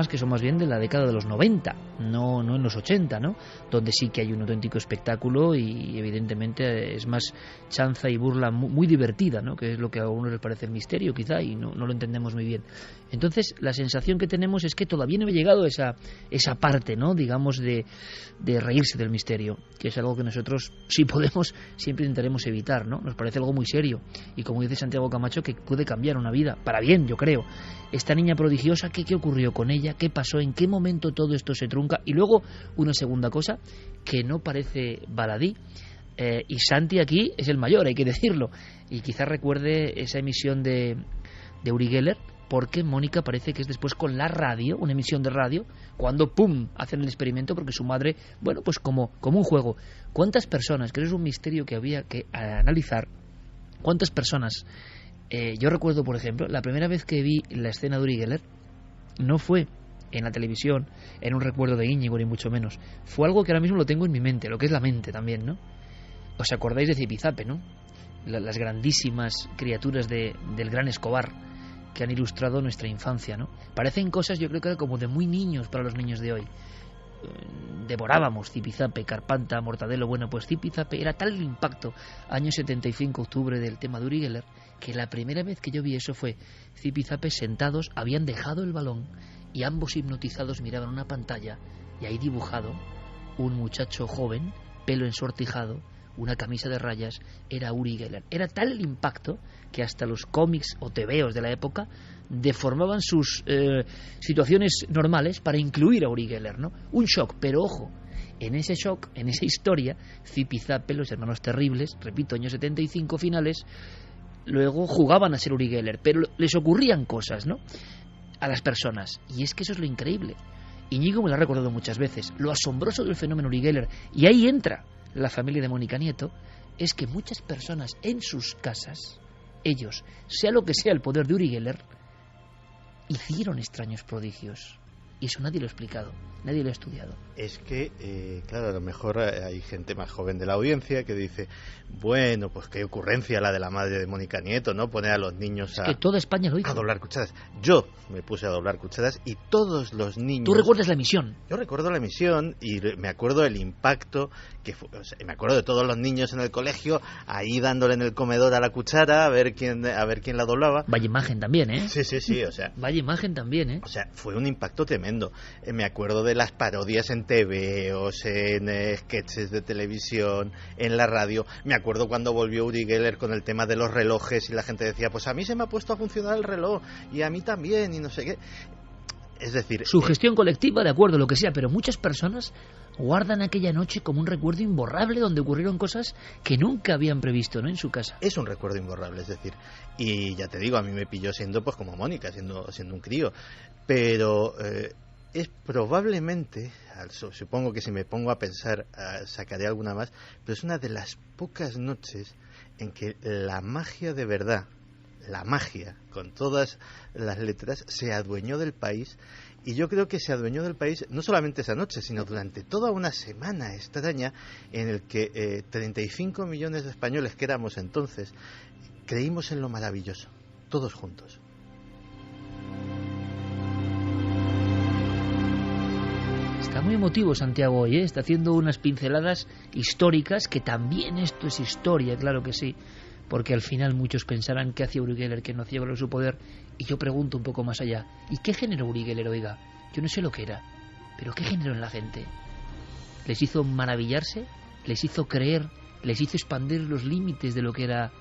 que son más bien de la década de los 90, no en los 80, ¿no? Donde sí que hay un auténtico espectáculo y evidentemente es más chanza y burla muy divertida, ¿no? Que es lo que a uno les parece el misterio quizá y no lo entendemos muy bien. Entonces la sensación que tenemos es que todavía no ha llegado esa parte, ¿no? Digamos de reírse del misterio, que es algo que nosotros, si podemos, siempre intentaremos evitar, ¿no? Nos parece algo muy serio y, como dice Santiago Camacho, que puede cambiar una vida para bien, yo creo. Esta niña prodigiosa, ¿qué ocurrió con ella? ¿Qué pasó? ¿En qué momento todo esto se trunca? Y luego una segunda cosa que no parece baladí. Y Santi aquí es el mayor, hay que decirlo, y quizás recuerde esa emisión de Uri Geller, porque Mónica parece que es después con la radio, una emisión de radio, cuando ¡pum!, hacen el experimento porque su madre, bueno, pues como un juego. ¿Cuántas personas? Que eso es un misterio que había que analizar. ¿Cuántas personas? Yo recuerdo, por ejemplo, la primera vez que vi la escena de Uri Geller no fue en la televisión, en un recuerdo de Íñigo, ni mucho menos. Fue algo que ahora mismo lo tengo en mi mente, lo que es la mente también, ¿no? ¿Os acordáis de Zipizape, no? Las grandísimas criaturas del gran Escobar, que han ilustrado nuestra infancia, ¿no? Parecen cosas, yo creo que como de muy niños para los niños de hoy. Devorábamos Zipizape, Carpanta, Mortadelo. Bueno, pues Zipizape era tal el impacto, año 75, octubre, del tema de Uri Geller, que la primera vez que yo vi eso fue Zipizape sentados, habían dejado el balón y ambos hipnotizados miraban una pantalla y ahí dibujado un muchacho joven, pelo ensortijado, una camisa de rayas, era Uri Geller. Era tal el impacto que hasta los cómics o tebeos de la época deformaban sus situaciones normales para incluir a Uri Geller, ¿no? Un shock, pero ojo, en ese shock, en esa historia, Zipizape, los hermanos terribles, repito, años 75 finales, luego jugaban a ser Uri Geller, pero les ocurrían cosas, ¿no?, a las personas, y es que eso es lo increíble. Íñigo me lo ha recordado muchas veces, lo asombroso del fenómeno Uri Geller, y ahí entra la familia de Mónica Nieto, es que muchas personas en sus casas, ellos, sea lo que sea el poder de Uri Geller, hicieron extraños prodigios. Y eso nadie lo ha explicado, nadie lo ha estudiado. Es que, claro, a lo mejor hay gente más joven de la audiencia que dice, bueno, pues qué ocurrencia la de la madre de Mónica Nieto, ¿no? Poner a los niños que toda España lo hizo. A doblar cucharas. Yo me puse a doblar cucharas y todos los niños... ¿Tú recuerdas la emisión? Yo recuerdo la emisión y me acuerdo del impacto que fue, o sea, me acuerdo de todos los niños en el colegio ahí dándole en el comedor a la cuchara a ver quién la doblaba. Vaya imagen también, ¿eh? Sí, o sea... Vaya imagen también, ¿eh? O sea, fue un impacto tremendo. tremendo. Me acuerdo de las parodias en TVOs, en sketches de televisión, en la radio. Me acuerdo cuando volvió Uri Geller con el tema de los relojes y la gente decía, pues a mí se me ha puesto a funcionar el reloj y a mí también y no sé qué. Es decir, sugestión colectiva, de acuerdo, lo que sea, pero muchas personas guardan aquella noche como un recuerdo imborrable donde ocurrieron cosas que nunca habían previsto, ¿no?, en su casa. Es un recuerdo imborrable, es decir, y ya te digo, a mí me pilló siendo pues como Mónica, siendo un crío, pero es probablemente, supongo que si me pongo a pensar sacaré alguna más, pero es una de las pocas noches en que la magia de verdad, la magia, con todas las letras, se adueñó del país. Y yo creo que se adueñó del país no solamente esa noche, sino durante toda una semana extraña en el que 35 millones de españoles que éramos entonces creímos en lo maravilloso, todos juntos. Está muy emotivo Santiago hoy, ¿eh? Está haciendo unas pinceladas históricas, que también esto es historia, claro que sí. Porque al final muchos pensarán qué hacía Uri Geller, que no hacía con su poder, y yo pregunto un poco más allá, ¿y qué generó Uri Geller, oiga? Yo no sé lo que era, pero ¿qué generó en la gente? ¿Les hizo maravillarse? ¿Les hizo creer? ¿Les hizo expandir los límites de lo que era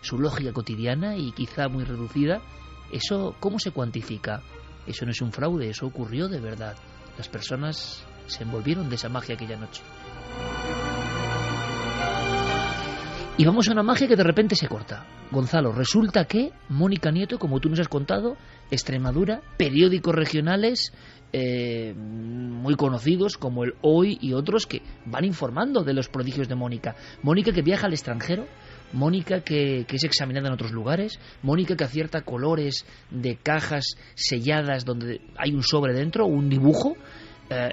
su lógica cotidiana y quizá muy reducida? ¿Eso cómo se cuantifica? Eso no es un fraude, eso ocurrió de verdad. Las personas se envolvieron de esa magia aquella noche. Y vamos a una magia que de repente se corta. Gonzalo, resulta que Mónica Nieto, como tú nos has contado, Extremadura, periódicos regionales muy conocidos como el Hoy y otros que van informando de los prodigios de Mónica. Mónica que viaja al extranjero, Mónica que es examinada en otros lugares, Mónica que acierta colores de cajas selladas donde hay un sobre dentro, un dibujo.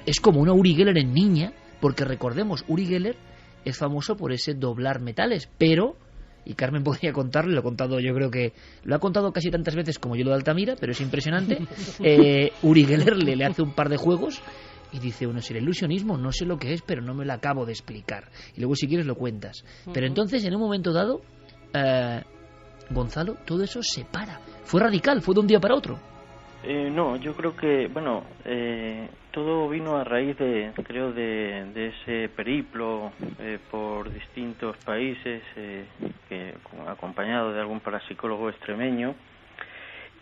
Es como una Uri Geller en niña, porque recordemos, Uri Geller es famoso por ese doblar metales, pero, y Carmen podría contarlo, lo he contado, yo creo que lo ha contado casi tantas veces como yo lo de Altamira, pero es impresionante. Uri Geller le hace un par de juegos y dice, bueno, si el ilusionismo no sé lo que es, pero no me lo acabo de explicar, y luego si quieres lo cuentas. Pero entonces, en un momento dado, Gonzalo, todo eso se para. Fue radical, fue de un día para otro. No, yo creo que, bueno, todo vino a raíz de ese periplo por distintos países, acompañado de algún parapsicólogo extremeño,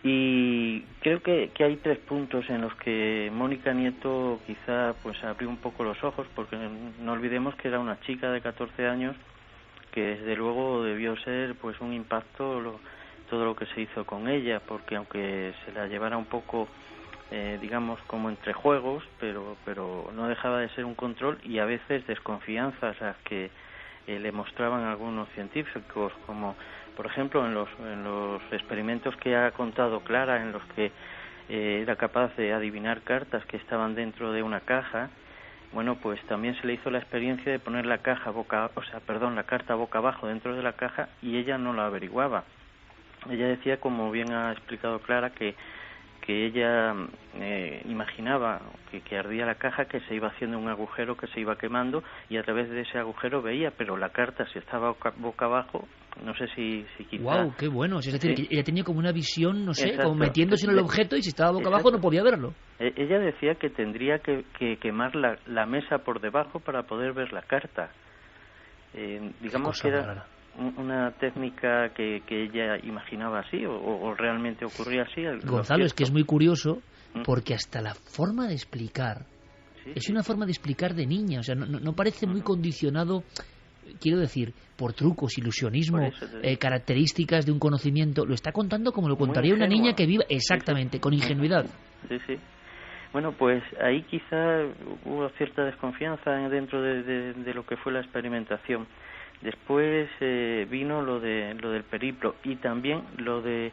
y creo que hay 3 puntos en los que Mónica Nieto quizá pues abrió un poco los ojos, porque no olvidemos que era una chica de 14 años que desde luego debió ser pues un impacto todo lo que se hizo con ella, porque aunque se la llevara un poco digamos como entre juegos, pero no dejaba de ser un control y a veces desconfianzas a las que le mostraban algunos científicos, como por ejemplo en los experimentos que ha contado Clara, en los que era capaz de adivinar cartas que estaban dentro de una caja. Bueno, pues también se le hizo la experiencia de poner la carta boca abajo dentro de la caja y ella no la averiguaba. Ella decía, como bien ha explicado Clara, que ella imaginaba que ardía la caja, que se iba haciendo un agujero que se iba quemando y a través de ese agujero veía, pero la carta, si estaba boca abajo, no sé si quizá... ¡Wow! ¡Qué bueno! Es decir, ¿sí? que ella tenía como una visión, no sé, Exacto. como metiéndose en el objeto, y si estaba boca abajo no podía verlo. Ella decía que tendría que quemar la mesa por debajo para poder ver la carta. Digamos que era... rara. Una técnica que ella imaginaba así o realmente ocurría así. Gonzalo, es que es muy curioso porque hasta la forma de explicar es una forma de explicar de niña, o sea, no parece muy condicionado, quiero decir, por trucos, ilusionismo, características de un conocimiento. Lo está contando como lo contaría una niña que viva exactamente, con ingenuidad. Sí. Bueno, pues ahí quizá hubo cierta desconfianza dentro de lo que fue la experimentación. Después vino lo del periplo y también lo de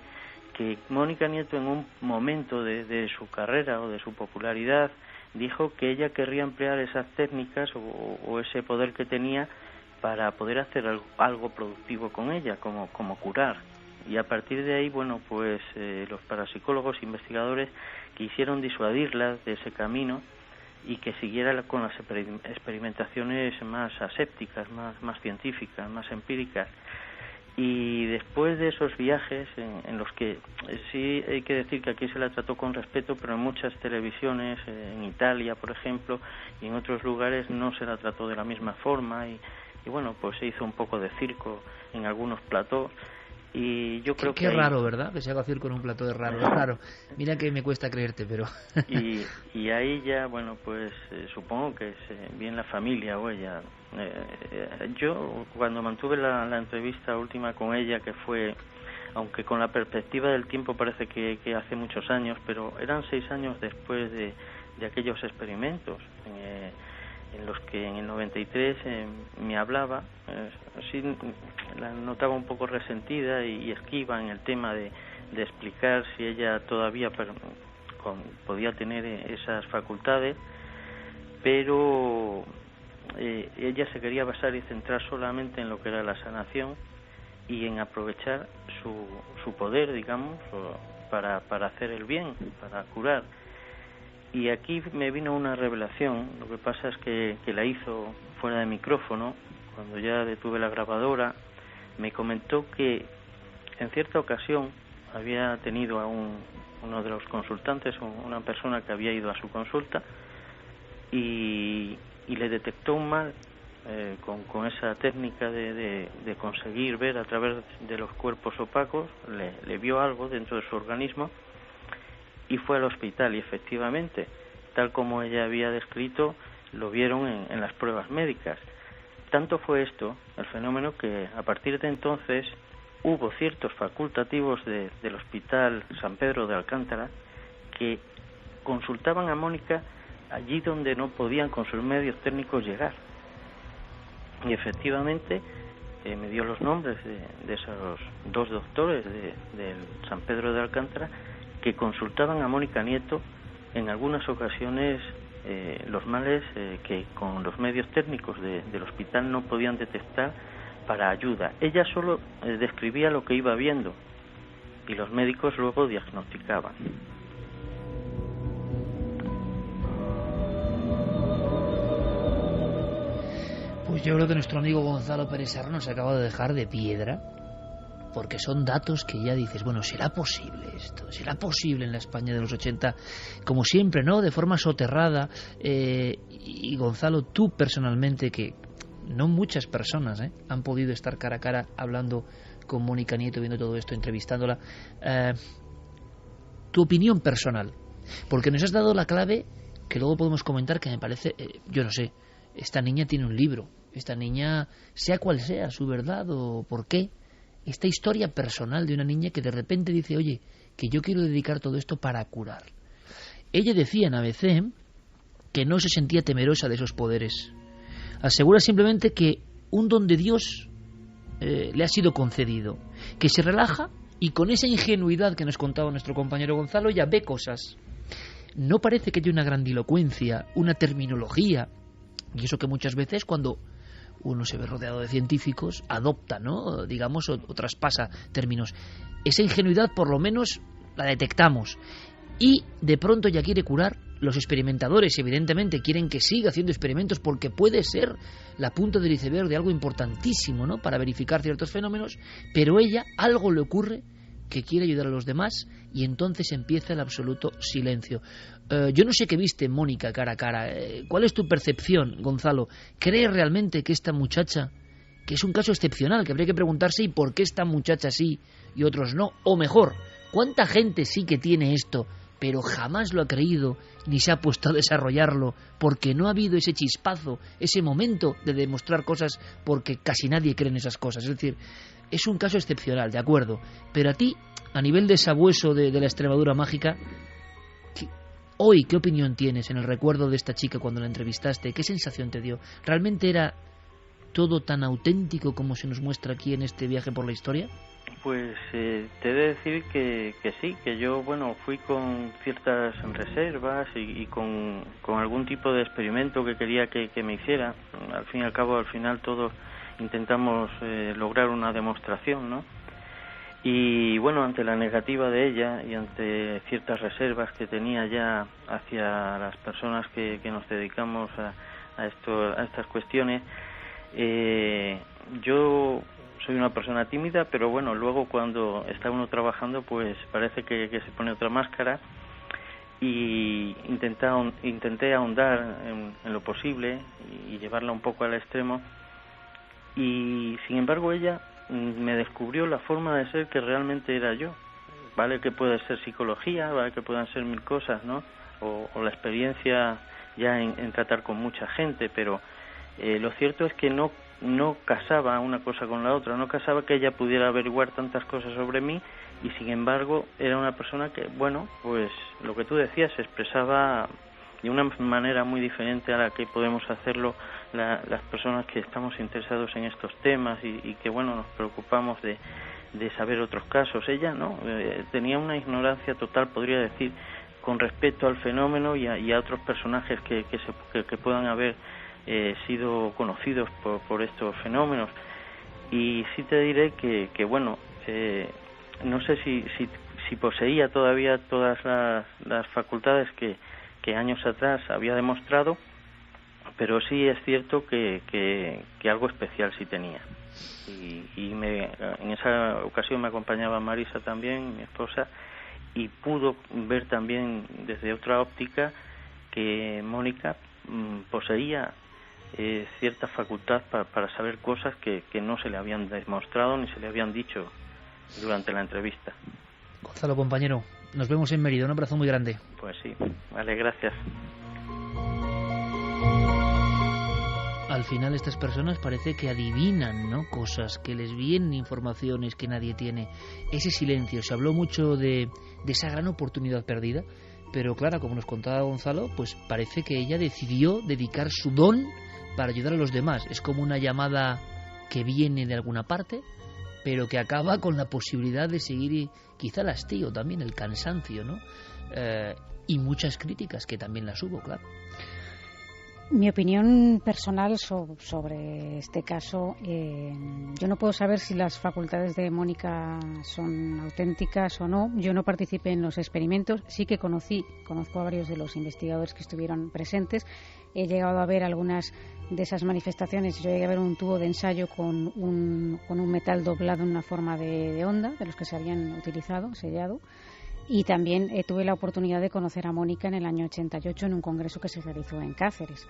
que Mónica Nieto, en un momento de su carrera o de su popularidad, dijo que ella querría emplear esas técnicas o ese poder que tenía para poder hacer algo productivo con ella, como curar. Y a partir de ahí, bueno, pues los parapsicólogos investigadores quisieron disuadirla de ese camino y que siguiera con las experimentaciones más asépticas, más científicas, más empíricas. Y después de esos viajes, en los que sí hay que decir que aquí se la trató con respeto, pero en muchas televisiones, en Italia, por ejemplo, y en otros lugares no se la trató de la misma forma, y bueno, pues se hizo un poco de circo en algunos platós. Y yo creo que... Qué raro, ¿verdad? Que se haga circo en un plató de raro, es raro. Mira que me cuesta creerte, pero... y ahí ya, bueno, pues supongo que es bien la familia o ella. Yo, cuando mantuve la entrevista última con ella, que fue, aunque con la perspectiva del tiempo parece que hace muchos años, pero eran 6 años después de aquellos experimentos, en los que en el 93 me hablaba, sí la notaba un poco resentida y esquiva en el tema de explicar si ella todavía podía tener esas facultades, pero ella se quería basar y centrar solamente en lo que era la sanación y en aprovechar su poder, digamos, para hacer el bien, para curar. Y aquí me vino una revelación. Lo que pasa es que la hizo fuera de micrófono. Cuando ya detuve la grabadora, me comentó que en cierta ocasión había tenido a uno de los consultantes, una persona que había ido a su consulta, y le detectó un mal con esa técnica de conseguir ver a través de los cuerpos opacos. Le vio algo dentro de su organismo y fue al hospital, y efectivamente, tal como ella había descrito, lo vieron en las pruebas médicas. Tanto fue esto el fenómeno que a partir de entonces hubo ciertos facultativos del Hospital San Pedro de Alcántara que consultaban a Mónica allí donde no podían con sus medios técnicos llegar. Y efectivamente me dio los nombres de esos 2 doctores del San Pedro de Alcántara que consultaban a Mónica Nieto en algunas ocasiones los males que con los medios técnicos del hospital no podían detectar para ayuda. Ella solo describía lo que iba viendo y los médicos luego diagnosticaban. Pues yo creo que nuestro amigo Gonzalo Pérez Serrano se acaba de dejar de piedra, porque son datos que ya dices, bueno, ¿será posible esto? ¿Será posible en la España de los 80? Como siempre, ¿no? De forma soterrada. Y Gonzalo, tú personalmente, que no muchas personas han podido estar cara a cara hablando con Mónica Nieto, viendo todo esto, entrevistándola. Tu opinión personal, porque nos has dado la clave que luego podemos comentar, que me parece, yo no sé, esta niña tiene un libro, esta niña, sea cual sea su verdad o por qué, esta historia personal de una niña que de repente dice, oye, que yo quiero dedicar todo esto para curar. Ella decía en ABC que no se sentía temerosa de esos poderes. Asegura simplemente que un don de Dios le ha sido concedido, que se relaja y con esa ingenuidad que nos contaba nuestro compañero Gonzalo, ella ve cosas. No parece que haya una grandilocuencia, una terminología, y eso que muchas veces cuando uno se ve rodeado de científicos, adopta, ¿no? Digamos, o traspasa términos. Esa ingenuidad, por lo menos, la detectamos. Y de pronto ya quiere curar. Los experimentadores, evidentemente, quieren que siga haciendo experimentos porque puede ser la punta del iceberg de algo importantísimo, ¿no? Para verificar ciertos fenómenos. Pero ella, algo le ocurre que quiere ayudar a los demás y entonces empieza el absoluto silencio. Yo no sé qué viste, Mónica, cara a cara. ¿Cuál es tu percepción, Gonzalo? ¿Crees realmente que esta muchacha, que es un caso excepcional, que habría que preguntarse y por qué esta muchacha sí y otros no? O mejor, ¿cuánta gente sí que tiene esto, pero jamás lo ha creído ni se ha puesto a desarrollarlo porque no ha habido ese chispazo, ese momento de demostrar cosas porque casi nadie cree en esas cosas? Es decir, es un caso excepcional, de acuerdo, pero a ti, a nivel de sabueso de la Extremadura mágica, hoy, ¿qué opinión tienes en el recuerdo de esta chica cuando la entrevistaste? ¿Qué sensación te dio? ¿Realmente era todo tan auténtico como se nos muestra aquí en este viaje por la historia? Pues te he de decir que sí, que yo, bueno, fui con ciertas reservas y con algún tipo de experimento que quería que me hiciera. Al fin y al cabo, al final todos intentamos lograr una demostración, ¿no? Y bueno, ante la negativa de ella y ante ciertas reservas que tenía ya hacia las personas que nos dedicamos a estas cuestiones, yo soy una una persona tímida, pero bueno, luego cuando está uno trabajando, pues parece que se pone otra máscara, y intenté ahondar en lo posible y llevarla un poco al extremo, y sin embargo ella me descubrió la forma de ser que realmente era yo. Vale que puede ser psicología, vale que puedan ser mil cosas, ¿no? O la experiencia ya en tratar con mucha gente, pero lo cierto es que no casaba una cosa con la otra, no casaba que ella pudiera averiguar tantas cosas sobre mí, y sin embargo era una persona que, bueno, pues lo que tú decías, se expresaba de una manera muy diferente a la que podemos hacerlo las personas que estamos interesados en estos temas y que, bueno, nos preocupamos de saber otros casos. Ella no, tenía una ignorancia total, podría decir, con respecto al fenómeno y a otros personajes que puedan haber sido conocidos por estos fenómenos. Y sí te diré que bueno, no sé si poseía todavía todas las facultades que años atrás había demostrado, pero sí es cierto que algo especial sí tenía. Y en esa ocasión me acompañaba Marisa también, mi esposa, y pudo ver también desde otra óptica que Mónica poseía cierta facultad para saber cosas que no se le habían demostrado ni se le habían dicho durante la entrevista. Gonzalo, compañero, nos vemos en Mérida. Un abrazo muy grande. Pues sí, vale, gracias. Al final estas personas parece que adivinan, ¿no?, cosas, que les vienen informaciones que nadie tiene. Ese silencio, se habló mucho de esa gran oportunidad perdida, pero claro, como nos contaba Gonzalo, pues parece que ella decidió dedicar su don para ayudar a los demás. Es como una llamada que viene de alguna parte, pero que acaba con la posibilidad de seguir, y quizá el hastío también, el cansancio, ¿no? Y muchas críticas, que también las hubo, claro. Mi opinión personal sobre este caso, yo no puedo saber si las facultades de Mónica son auténticas o no. Yo no participé en los experimentos, sí que conozco a varios de los investigadores que estuvieron presentes. He llegado a ver algunas de esas manifestaciones. Yo llegué a ver un tubo de ensayo con un metal doblado en una forma de onda, de los que se habían utilizado, sellado. Y también tuve la oportunidad de conocer a Mónica en el año 88 en un congreso que se realizó en Cáceres.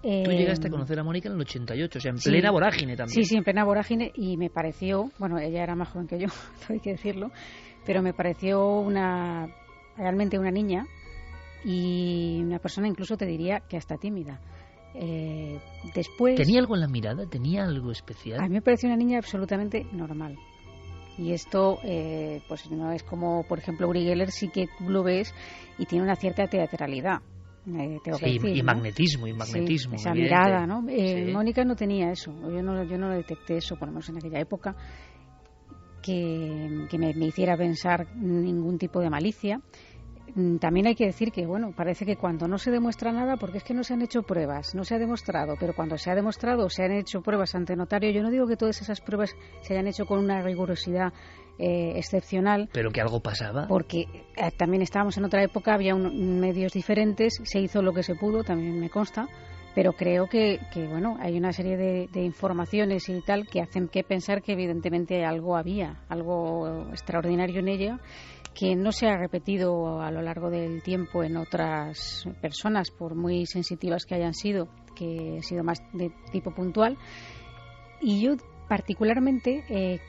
Tú llegaste a conocer a Mónica en el 88, o sea, en plena vorágine también. Sí, en plena vorágine, y me pareció, bueno, ella era más joven que yo, hay que decirlo, pero me pareció realmente una niña, y una persona, incluso te diría que hasta tímida. Después... ¿Tenía algo en la mirada? ¿Tenía algo especial? A mí me pareció una niña absolutamente normal. Y esto, pues no es como, por ejemplo, Uri Geller, sí que tú lo ves y tiene una cierta teatralidad. Tengo que decir, y ¿no? magnetismo. Sí, esa mirada, ¿no? Mónica no tenía eso. Yo no detecté eso, por lo menos en aquella época, que me hiciera pensar ningún tipo de malicia. También hay que decir que, bueno, parece que cuando no se demuestra nada, porque es que no se han hecho pruebas, no se ha demostrado, pero cuando se ha demostrado, se han hecho pruebas ante notario. Yo no digo que todas esas pruebas se hayan hecho con una rigurosidad excepcional. Pero que algo pasaba. Porque también estábamos en otra época, había medios diferentes, se hizo lo que se pudo, también me consta, pero creo que bueno, hay una serie de informaciones y tal que hacen que pensar que evidentemente algo extraordinario en ella, que no se ha repetido a lo largo del tiempo en otras personas, por muy sensitivas que hayan sido, que ha sido más de tipo puntual. Y yo particularmente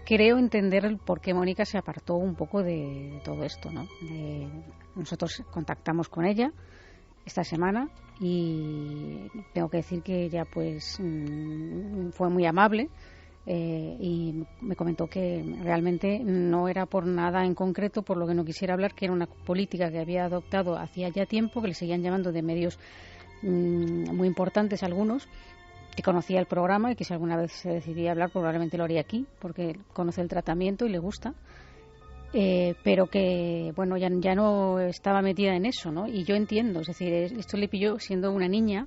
creo entender el por qué Mónica se apartó un poco de todo esto, ¿no? Nosotros contactamos con ella esta semana y tengo que decir que ella pues fue muy amable. Y me comentó que realmente no era por nada en concreto por lo que no quisiera hablar, que era una política que había adoptado hacía ya tiempo, que le seguían llamando de medios muy importantes algunos, que conocía el programa y que si alguna vez se decidía hablar probablemente lo haría aquí, porque conoce el tratamiento y le gusta, pero que bueno, ya no estaba metida en eso, ¿no? Y yo entiendo, es decir, esto le pilló siendo una niña,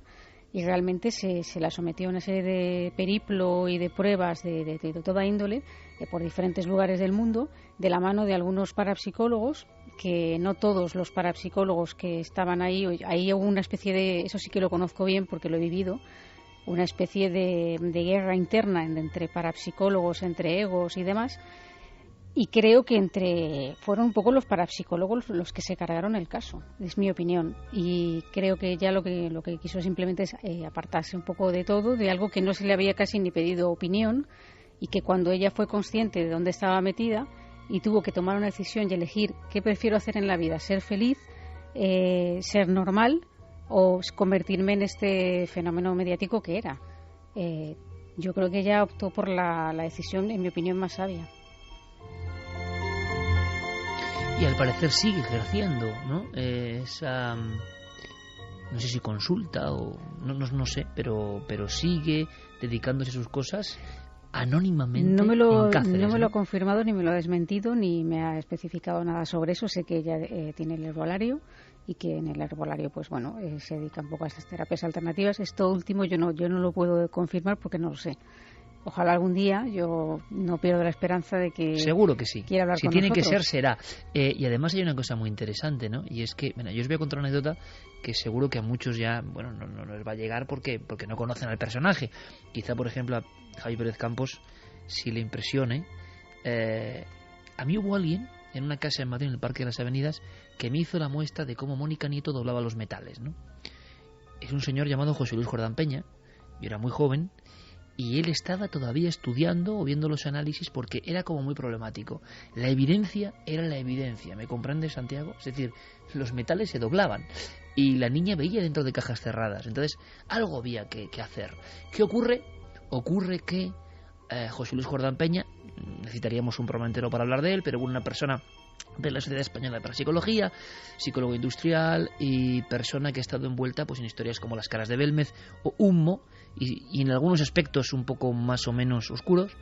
y realmente se la sometió a una serie de periplo y de pruebas de toda índole por diferentes lugares del mundo, de la mano de algunos parapsicólogos, que no todos los parapsicólogos que estaban ahí hubo una especie de, eso sí que lo conozco bien porque lo he vivido, una especie de guerra interna entre parapsicólogos, entre egos y demás. Y creo que fueron un poco los parapsicólogos los que se cargaron el caso, es mi opinión. Y creo que ya lo que quiso simplemente es apartarse un poco de todo, de algo que no se le había casi ni pedido opinión, y que cuando ella fue consciente de dónde estaba metida y tuvo que tomar una decisión y elegir qué prefiero hacer en la vida, ser feliz, ser normal o convertirme en este fenómeno mediático que era. Yo creo que ella optó por la decisión, en mi opinión, más sabia. Y al parecer sigue ejerciendo, ¿no? Esa, no sé si consulta o no sé, pero sigue dedicándose a sus cosas anónimamente en Cáceres. No me lo ha confirmado ni me lo ha desmentido ni me ha especificado nada sobre eso. Sé que ella tiene el herbolario y que en el herbolario pues bueno se dedica un poco a estas terapias alternativas. Esto último yo no lo puedo confirmar porque no lo sé. Ojalá algún día, yo no pierdo la esperanza de que seguro que sí. Quiera hablar si con tiene nosotros. Que ser, será. Y además hay una cosa muy interesante, ¿no? Y es que, bueno, yo os voy a contar una anécdota que seguro que a muchos ya, bueno, no les va a llegar porque no conocen al personaje. Quizá, por ejemplo, a Javi Pérez Campos si le impresione. A mí hubo alguien en una casa en Madrid, en el Parque de las Avenidas, que me hizo la muestra de cómo Mónica Nieto doblaba los metales, ¿no? Es un señor llamado José Luis Jordán Peña. Yo era muy joven y él estaba todavía estudiando o viendo los análisis porque era como muy problemático. La evidencia era la evidencia, ¿me comprende, Santiago? Es decir, los metales se doblaban y la niña veía dentro de cajas cerradas. Entonces, algo había que hacer. ¿Qué ocurre? Ocurre que José Luis Jordán Peña, necesitaríamos un programa entero para hablar de él, pero una persona de la Sociedad Española de Parapsicología, psicólogo industrial y persona que ha estado envuelta pues en historias como Las Caras de Belmez o Humo y en algunos aspectos un poco más o menos oscuros.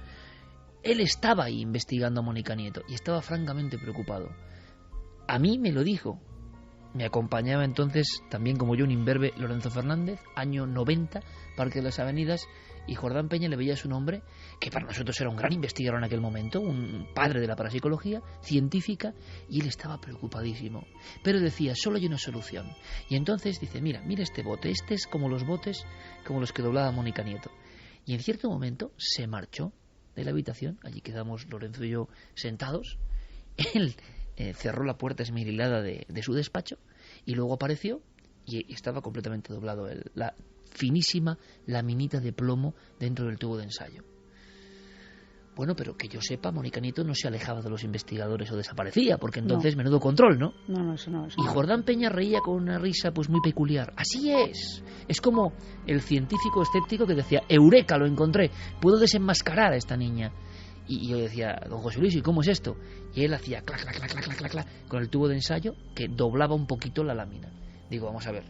Él estaba ahí investigando a Mónica Nieto y estaba francamente preocupado. A mí me lo dijo. Me acompañaba entonces también como yo un imberbe Lorenzo Fernández, año 90, Parque de las Avenidas, y Jordán Peña le veía su nombre, que para nosotros era un gran investigador en aquel momento, un padre de la parapsicología científica, y él estaba preocupadísimo. Pero decía, solo hay una solución. Y entonces dice, mira este bote, este es como los botes, como los que doblaba Mónica Nieto. Y en cierto momento se marchó de la habitación, allí quedamos Lorenzo y yo sentados, él cerró la puerta esmerilada de su despacho y luego apareció y estaba completamente doblado la finísima laminita de plomo dentro del tubo de ensayo. Bueno, pero que yo sepa, Mónica Nieto no se alejaba de los investigadores o desaparecía, porque entonces menudo control, ¿no? No, eso no. Y Jordán Peña reía con una risa pues muy peculiar. Así es. Es como el científico escéptico que decía, ¡eureka, lo encontré! Puedo desenmascarar a esta niña. Y yo decía, don José Luis, ¿y cómo es esto? Y él hacía clac, clac, clac, clac, clac, clac, clac, con el tubo de ensayo que doblaba un poquito la lámina. Digo, vamos a ver.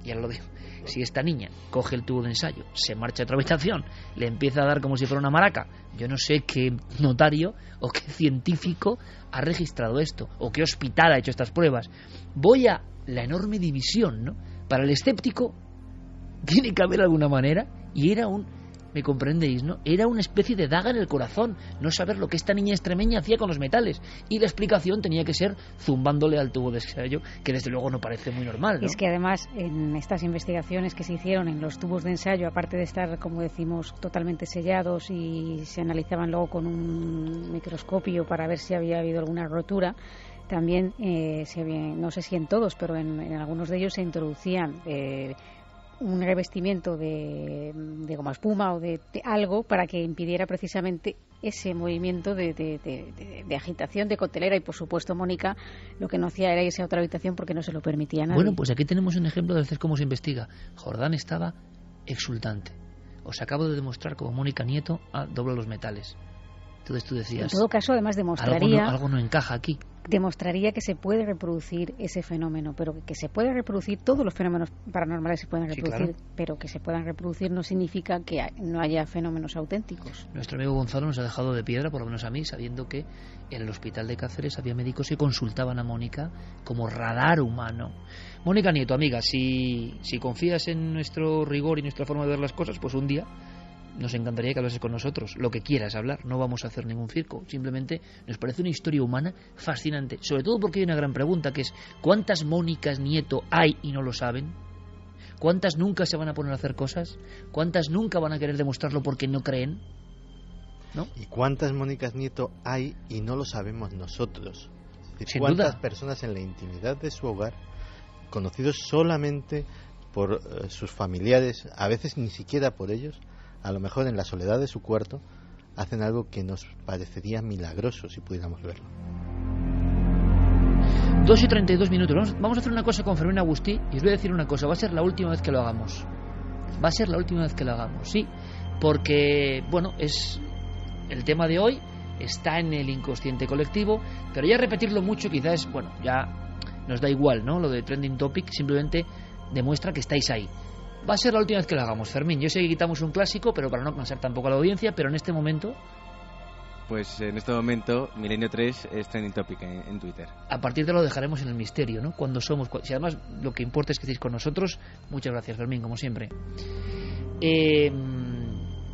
Y ahora lo digo. Si esta niña coge el tubo de ensayo, se marcha a otra habitación, le empieza a dar como si fuera una maraca, yo no sé qué notario o qué científico ha registrado esto, o qué hospital ha hecho estas pruebas. Voy a la enorme división, ¿no? Para el escéptico tiene que haber alguna manera, y era ¿me comprendéis, no? Era una especie de daga en el corazón, no saber lo que esta niña extremeña hacía con los metales. Y la explicación tenía que ser zumbándole al tubo de ensayo, que desde luego no parece muy normal, ¿no? Es que además, en estas investigaciones que se hicieron en los tubos de ensayo, aparte de estar, como decimos, totalmente sellados y se analizaban luego con un microscopio para ver si había habido alguna rotura, también, no sé si en todos, pero en algunos de ellos se introducían un revestimiento de goma espuma o de algo para que impidiera precisamente ese movimiento de agitación, de coctelera. Y por supuesto Mónica lo que no hacía era irse a otra habitación porque no se lo permitía a nadie. Bueno, pues aquí tenemos un ejemplo de cómo se investiga. Jordán estaba exultante. Os acabo de demostrar cómo Mónica Nieto dobla los metales. Entonces tú decías, en todo caso, además demostraría algo no encaja aquí. Demostraría que se puede reproducir ese fenómeno, pero que se puede reproducir, todos los fenómenos paranormales se pueden reproducir, sí, claro. Pero que se puedan reproducir no significa que no haya fenómenos auténticos. Nuestro amigo Gonzalo nos ha dejado de piedra, por lo menos a mí, sabiendo que en el hospital de Cáceres había médicos que consultaban a Mónica como radar humano. Mónica Nieto, amiga, si confías en nuestro rigor y nuestra forma de ver las cosas, pues un día nos encantaría que hablases con nosotros, lo que quieras hablar, no vamos a hacer ningún circo, simplemente nos parece una historia humana fascinante, sobre todo porque hay una gran pregunta que es, ¿cuántas Mónicas Nieto hay y no lo saben? ¿Cuántas nunca se van a poner a hacer cosas? ¿Cuántas nunca van a querer demostrarlo porque no creen? ¿No? ¿Y cuántas Mónicas Nieto hay y no lo sabemos nosotros? Sin ¿Cuántas duda. personas en la intimidad de su hogar, conocidos solamente por sus familiares, a veces ni siquiera por ellos, a lo mejor en la soledad de su cuarto, hacen algo que nos parecería milagroso si pudiéramos verlo? 2:32. Vamos a hacer una cosa con Fermín Agustí y os voy a decir una cosa, va a ser la última vez que lo hagamos. Va a ser la última vez que lo hagamos, sí, porque, bueno, es el tema de hoy, está en el inconsciente colectivo, pero ya repetirlo mucho quizás, bueno, ya nos da igual, ¿no? Lo de Trending Topic simplemente demuestra que estáis ahí. Va a ser la última vez que lo hagamos, Fermín. Yo sé que quitamos un clásico, pero para no cansar tampoco a la audiencia, pero en este momento... Pues en este momento, Milenio 3 es Trending Topic en Twitter. A partir de lo dejaremos en el misterio, ¿no? Cuando somos... Si además lo que importa es que estéis con nosotros, muchas gracias, Fermín, como siempre.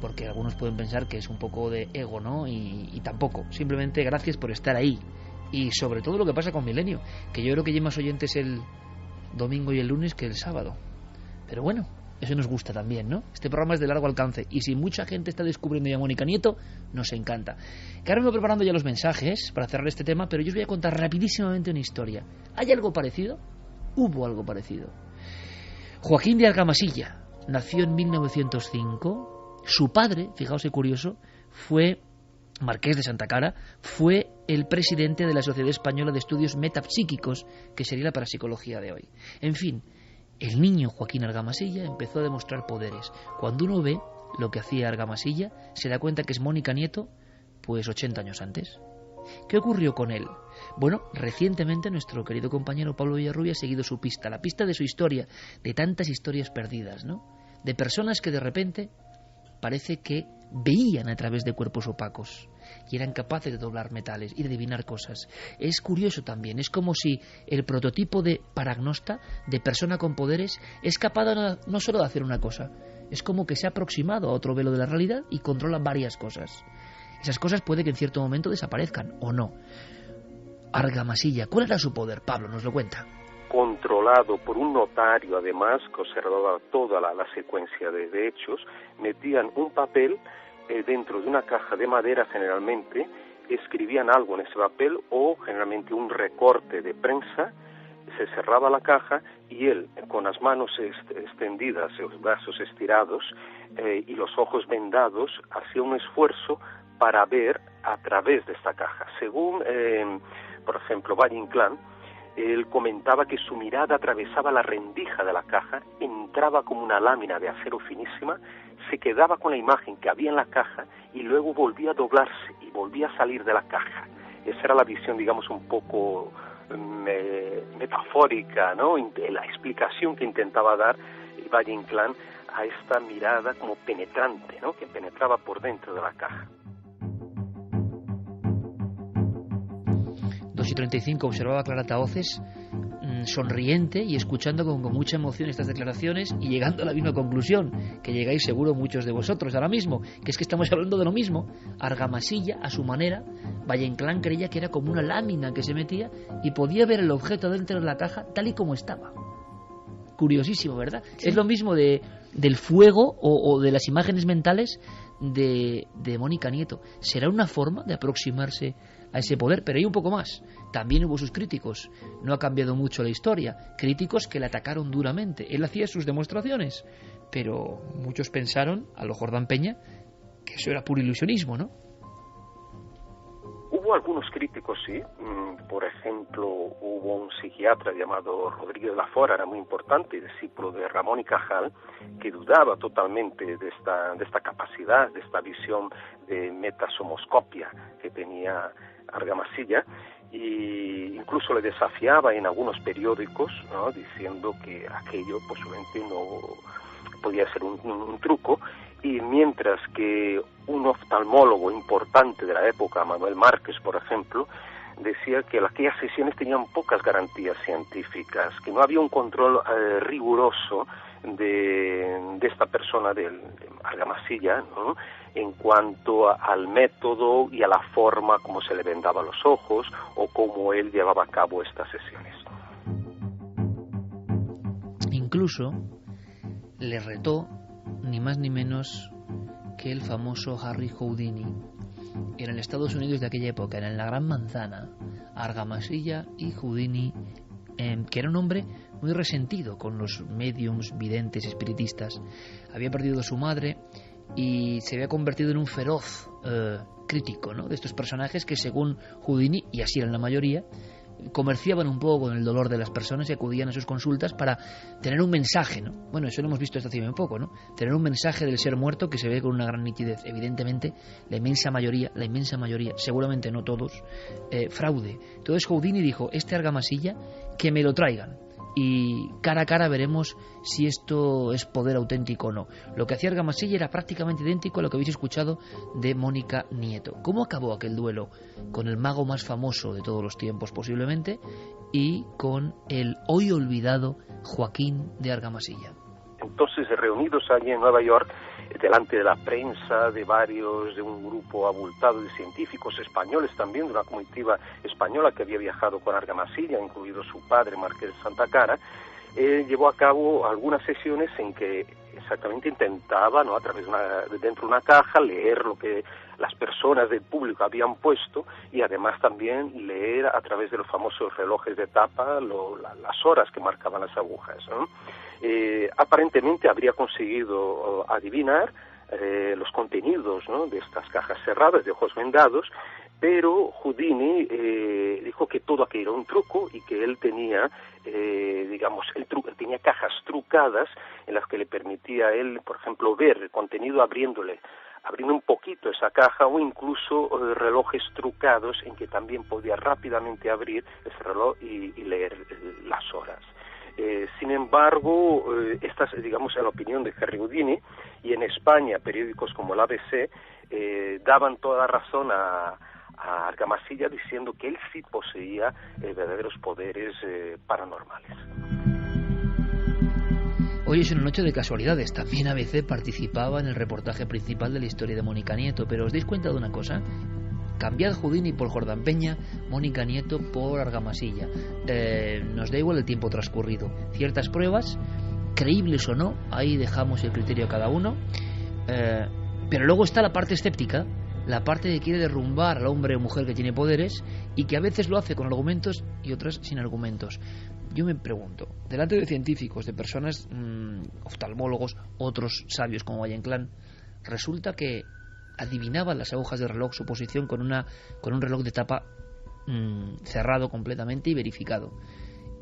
Porque algunos pueden pensar que es un poco de ego, ¿no? Y tampoco. Simplemente gracias por estar ahí. Y sobre todo lo que pasa con Milenio, que yo creo que hay más oyentes el domingo y el lunes que el sábado. Pero bueno, eso nos gusta también, ¿no? Este programa es de largo alcance y si mucha gente está descubriendo ya Mónica Nieto, nos encanta. Que ahora me voy preparando ya los mensajes para cerrar este tema, pero yo os voy a contar rapidísimamente una historia. ¿Hay algo parecido? Hubo algo parecido. Joaquín de Argamasilla nació en 1905. Su padre, fijaos qué curioso, fue marqués de Santa Cara, fue el presidente de la Sociedad Española de Estudios Metapsíquicos, que sería la parapsicología de hoy. En fin, el niño Joaquín Argamasilla empezó a demostrar poderes. Cuando uno ve lo que hacía Argamasilla, se da cuenta que es Mónica Nieto, pues 80 años antes. ¿Qué ocurrió con él? Bueno, recientemente nuestro querido compañero Pablo Villarrubia ha seguido su pista, la pista de su historia, de tantas historias perdidas, ¿no? De personas que de repente parece que veían a través de cuerpos opacos y eran capaces de doblar metales y de adivinar cosas. Es curioso también, es como si el prototipo de paragnosta, de persona con poderes, es capaz no solo de hacer una cosa, es como que se ha aproximado a otro velo de la realidad y controla varias cosas. Esas cosas puede que en cierto momento desaparezcan, o no. Argamasilla, ¿cuál era su poder? Pablo, nos lo cuenta. Controlado por un notario, además, que observaba toda la secuencia de hechos, metían un papel dentro de una caja de madera generalmente, escribían algo en ese papel o generalmente un recorte de prensa, se cerraba la caja y él, con las manos extendidas, los brazos estirados y los ojos vendados, hacía un esfuerzo para ver a través de esta caja. Según, por ejemplo, Valle Inclán, él comentaba que su mirada atravesaba la rendija de la caja, entraba como una lámina de acero finísima, se quedaba con la imagen que había en la caja y luego volvía a doblarse y volvía a salir de la caja. Esa era la visión, digamos, un poco metafórica, ¿no? La explicación que intentaba dar Valle Inclán a esta mirada como penetrante, ¿no? Que penetraba por dentro de la caja. 2:35 observaba Clara Tahoces sonriente y escuchando con mucha emoción estas declaraciones y llegando a la misma conclusión que llegáis seguro muchos de vosotros ahora mismo, que es que estamos hablando de lo mismo. Argamasilla, a su manera, Valle Inclán creía que era como una lámina que se metía y podía ver el objeto dentro de la caja tal y como estaba. Curiosísimo, ¿verdad? Sí. Es lo mismo del fuego o de las imágenes mentales de Mónica Nieto. ¿Será una forma de aproximarse a ese poder? Pero hay un poco más. También hubo sus críticos. No ha cambiado mucho la historia. Críticos que le atacaron duramente. Él hacía sus demostraciones, pero muchos pensaron, a lo Jordán Peña, que eso era puro ilusionismo, ¿no? Hubo algunos críticos, sí. Por ejemplo, hubo un psiquiatra llamado Rodríguez Lafora, era muy importante, discípulo de Ramón y Cajal, que dudaba totalmente de esta capacidad, de esta visión de metasomoscopia que tenía Argamasilla, y incluso le desafiaba en algunos periódicos, ¿no? Diciendo que aquello posiblemente no podía ser un truco. Y mientras que un oftalmólogo importante de la época, Manuel Márquez, por ejemplo, decía que aquellas sesiones tenían pocas garantías científicas, que no había un control riguroso de esta persona, de Argamasilla, ¿no? En cuanto al método y a la forma como se le vendaban los ojos o cómo él llevaba a cabo estas sesiones. Incluso le retó ni más ni menos que el famoso Harry Houdini. En el Estados Unidos de aquella época, en la Gran Manzana, Argamasilla y Houdini, que era un hombre muy resentido con los médiums, videntes, espiritistas. Había perdido a su madre y se había convertido en un feroz crítico, ¿no?, de estos personajes que, según Houdini, y así eran la mayoría, comerciaban un poco con el dolor de las personas y acudían a sus consultas para tener un mensaje, ¿no? Bueno, eso lo hemos visto hasta hace muy poco, ¿no? Tener un mensaje del ser muerto que se ve con una gran nitidez. Evidentemente, la inmensa mayoría, seguramente no todos, fraude. Entonces Houdini dijo, este Argamasilla, que me lo traigan. Y cara a cara veremos si esto es poder auténtico o no. Lo que hacía Argamasilla era prácticamente idéntico a lo que habéis escuchado de Mónica Nieto. ¿Cómo acabó aquel duelo con el mago más famoso de todos los tiempos posiblemente y con el hoy olvidado Joaquín de Argamasilla? Entonces, reunidos allí en Nueva York, delante de la prensa, de un grupo abultado de científicos españoles también, de una comitiva española que había viajado con Argamasilla, incluido su padre, Marqués de Santa Cara, llevó a cabo algunas sesiones en que exactamente intentaba, ¿no?, a través dentro de una caja, leer lo que las personas del público habían puesto y además también leer a través de los famosos relojes de tapa las horas que marcaban las agujas, ¿no? Aparentemente habría conseguido adivinar los contenidos, ¿no?, de estas cajas cerradas de ojos vendados, pero Houdini dijo que todo aquello era un truco y que él tenía, tenía cajas trucadas en las que le permitía a él, por ejemplo, ver el contenido abriendo un poquito esa caja, o incluso relojes trucados en que también podía rápidamente abrir ese reloj y leer las horas. Sin embargo, esta es, digamos, la opinión de Harry Houdini, y en España periódicos como el ABC daban toda la razón a Argamasilla, diciendo que él sí poseía verdaderos poderes paranormales. Hoy es una noche de casualidades. También ABC participaba en el reportaje principal de la historia de Mónica Nieto. Pero ¿os dais cuenta de una cosa? Cambiad Houdini por Jordán Peña, Mónica Nieto por Argamasilla. Nos da igual el tiempo transcurrido. Ciertas pruebas, creíbles o no, ahí dejamos el criterio a cada uno. Pero luego está la parte escéptica, la parte que quiere derrumbar al hombre o mujer que tiene poderes y que a veces lo hace con argumentos y otras sin argumentos. Yo me pregunto, delante de científicos, de personas oftalmólogos, otros sabios como Valle Inclán, resulta que adivinaban las agujas del reloj su posición con un reloj de tapa cerrado completamente y verificado.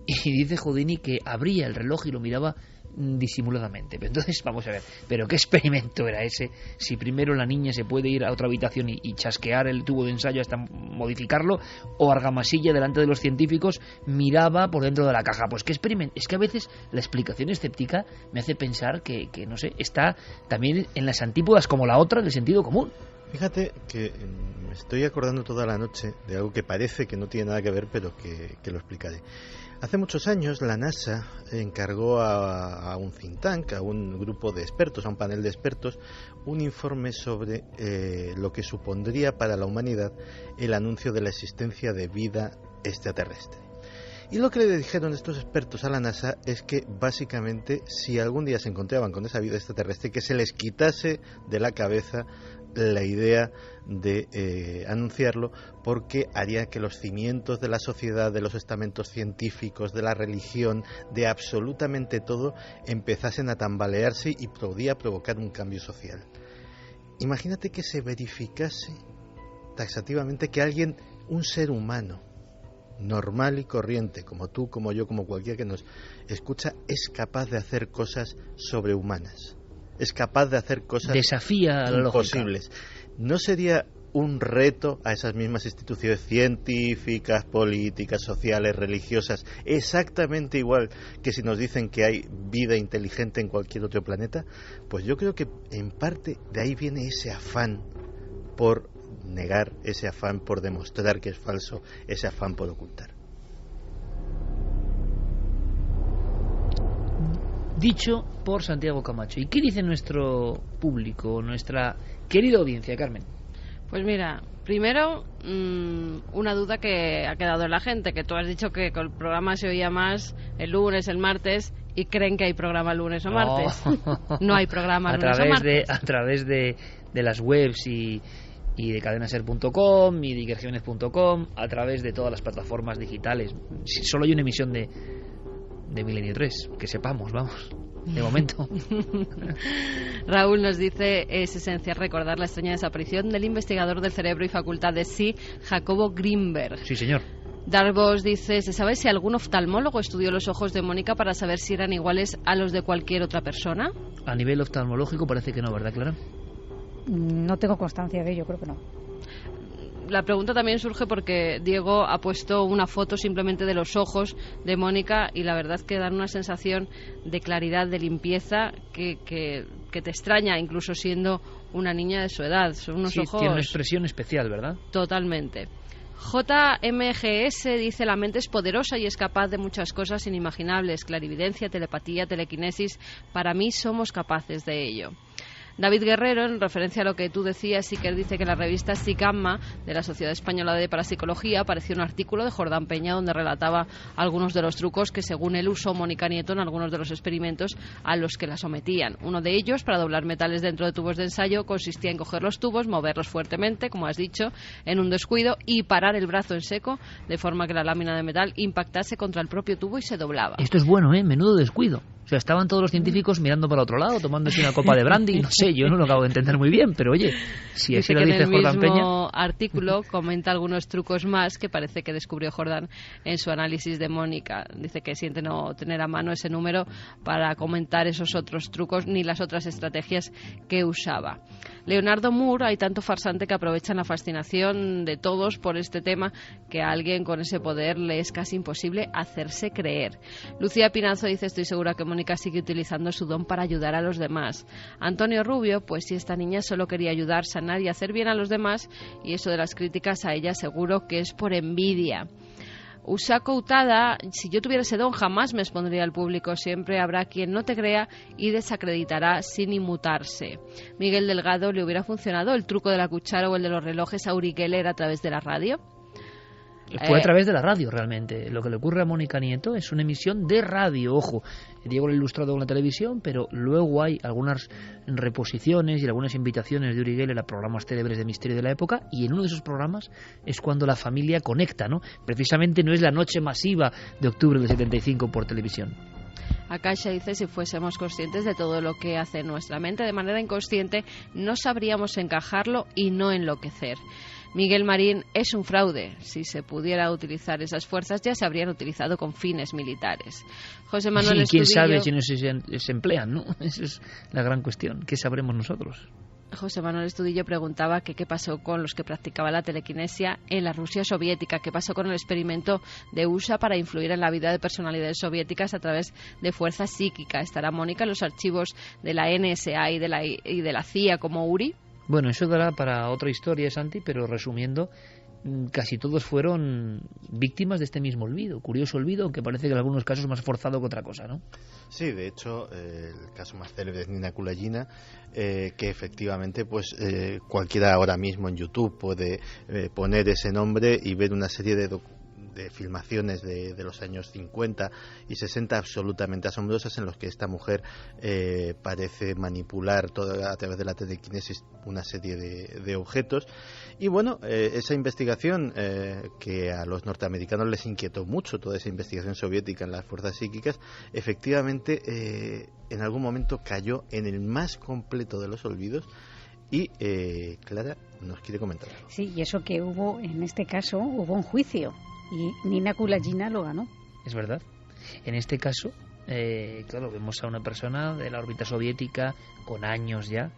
Y dice Houdini que abría el reloj y lo miraba disimuladamente. Pero entonces, vamos a ver, ¿pero qué experimento era ese? Si primero la niña se puede ir a otra habitación y chasquear el tubo de ensayo hasta modificarlo, o Argamasilla delante de los científicos miraba por dentro de la caja. Pues qué experimento. Es que a veces la explicación escéptica me hace pensar que no sé, está también en las antípodas como la otra del sentido común. Fíjate que me estoy acordando toda la noche de algo que parece que no tiene nada que ver, pero que lo explicaré. Hace muchos años la NASA encargó a un think tank, a un grupo de expertos, a un panel de expertos, un informe sobre lo que supondría para la humanidad el anuncio de la existencia de vida extraterrestre. Y lo que le dijeron estos expertos a la NASA es que básicamente si algún día se encontraban con esa vida extraterrestre, que se les quitase de la cabeza la idea de anunciarlo, porque haría que los cimientos de la sociedad, de los estamentos científicos, de la religión, de absolutamente todo, empezasen a tambalearse y podía provocar un cambio social. Imagínate que se verificase taxativamente que alguien, un ser humano normal y corriente, como tú, como yo, como cualquiera que nos escucha, es capaz de hacer cosas sobrehumanas. Es capaz de hacer cosas desafía a la imposibles. Lógica. ¿No sería un reto a esas mismas instituciones científicas, políticas, sociales, religiosas, exactamente igual que si nos dicen que hay vida inteligente en cualquier otro planeta? Pues yo creo que en parte de ahí viene ese afán por negar, ese afán por demostrar que es falso, ese afán por ocultar. Dicho por Santiago Camacho. ¿Y qué dice nuestro público, nuestra querida audiencia, Carmen? Pues mira, primero, una duda que ha quedado en la gente, que tú has dicho que el programa se oía más el lunes, el martes, y creen que hay programa lunes o martes. No hay programa lunes o martes. A través de las webs y de cadenaser.com y de ikerjiménez.com, a través de todas las plataformas digitales. Solo hay una emisión de Milenio 3, que sepamos, vamos, de momento. Raúl nos dice, es esencial recordar la extraña desaparición del investigador del cerebro y facultades Sí, Jacobo Grinberg. Sí, señor. Darvos dice, ¿se sabe si algún oftalmólogo estudió los ojos de Mónica para saber si eran iguales a los de cualquier otra persona? A nivel oftalmológico parece que no, ¿verdad, Clara? No tengo constancia de ello, creo que no. La pregunta también surge porque Diego ha puesto una foto simplemente de los ojos de Mónica y la verdad es que dan una sensación de claridad, de limpieza que te extraña, incluso siendo una niña de su edad. Son unos ojos... Tiene una expresión especial, ¿verdad? Totalmente. JMGS dice, la mente es poderosa y es capaz de muchas cosas inimaginables, clarividencia, telepatía, telequinesis. Para mí somos capaces de ello. David Guerrero, en referencia a lo que tú decías, sí que dice que en la revista Psicamma de la Sociedad Española de Parapsicología apareció un artículo de Jordán Peña donde relataba algunos de los trucos que según él usó Mónica Nieto en algunos de los experimentos a los que la sometían. Uno de ellos, para doblar metales dentro de tubos de ensayo, consistía en coger los tubos, moverlos fuertemente, como has dicho, en un descuido y parar el brazo en seco de forma que la lámina de metal impactase contra el propio tubo y se doblaba. Esto es bueno, menudo descuido. O sea, estaban todos los científicos mirando para otro lado, tomándose una copa de brandy, no sé, yo no lo acabo de entender muy bien, pero oye, si así lo dice Jordán Peña... En el mismo artículo comenta algunos trucos más que parece que descubrió Jordán en su análisis de Mónica. Dice que siente no tener a mano ese número para comentar esos otros trucos ni las otras estrategias que usaba. Leonardo Moore, hay tanto farsante que aprovechan la fascinación de todos por este tema que a alguien con ese poder le es casi imposible hacerse creer. Lucía Pinazo dice, estoy segura que Mónica sigue utilizando su don para ayudar a los demás. Antonio Rubio, pues si esta niña solo quería ayudar, sanar y hacer bien a los demás, y eso de las críticas a ella seguro que es por envidia. Usako Utada, si yo tuviera ese don jamás me expondría al público, siempre habrá quien no te crea y desacreditará sin inmutarse. Miguel Delgado, ¿le hubiera funcionado el truco de la cuchara o el de los relojes a Uri Geller a través de la radio? Fue a través de la radio realmente. Lo que le ocurre a Mónica Nieto es una emisión de radio, ojo. Diego lo ha ilustrado con la televisión, pero luego hay algunas reposiciones y algunas invitaciones de Uri Geller a programas célebres de misterio de la época, y en uno de esos programas es cuando la familia conecta, ¿no? Precisamente no es la noche masiva de octubre del 75 por televisión. Akasha dice, si fuésemos conscientes de todo lo que hace nuestra mente de manera inconsciente, no sabríamos encajarlo y no enloquecer. Miguel Marín, es un fraude. Si se pudiera utilizar esas fuerzas, ya se habrían utilizado con fines militares. José Manuel sí, quién Estudillo, sabe si no se emplean, ¿no? Esa es la gran cuestión. ¿Qué sabremos nosotros? José Manuel Estudillo preguntaba que qué pasó con los que practicaban la telequinesia en la Rusia soviética, qué pasó con el experimento de USA para influir en la vida de personalidades soviéticas a través de fuerza psíquica. ¿Estará Mónica en los archivos de la NSA y de la CIA como Uri? Bueno, eso dará para otra historia, Santi, pero resumiendo, casi todos fueron víctimas de este mismo olvido, curioso olvido, aunque parece que en algunos casos más forzado que otra cosa, ¿no? Sí, de hecho, el caso más célebre es Nina Kulagina, que efectivamente pues cualquiera ahora mismo en YouTube puede poner ese nombre y ver una serie de filmaciones de los años 50 y 60 absolutamente asombrosas en los que esta mujer parece manipular a través de la telequinesis una serie de objetos. Y bueno, esa investigación que a los norteamericanos les inquietó mucho, toda esa investigación soviética en las fuerzas psíquicas, efectivamente en algún momento cayó en el más completo de los olvidos. Y Clara nos quiere comentar. Sí, y eso que en este caso hubo un juicio y Nina Kulagina lo ganó. Es verdad. En este caso, claro, vemos a una persona de la órbita soviética con años ya.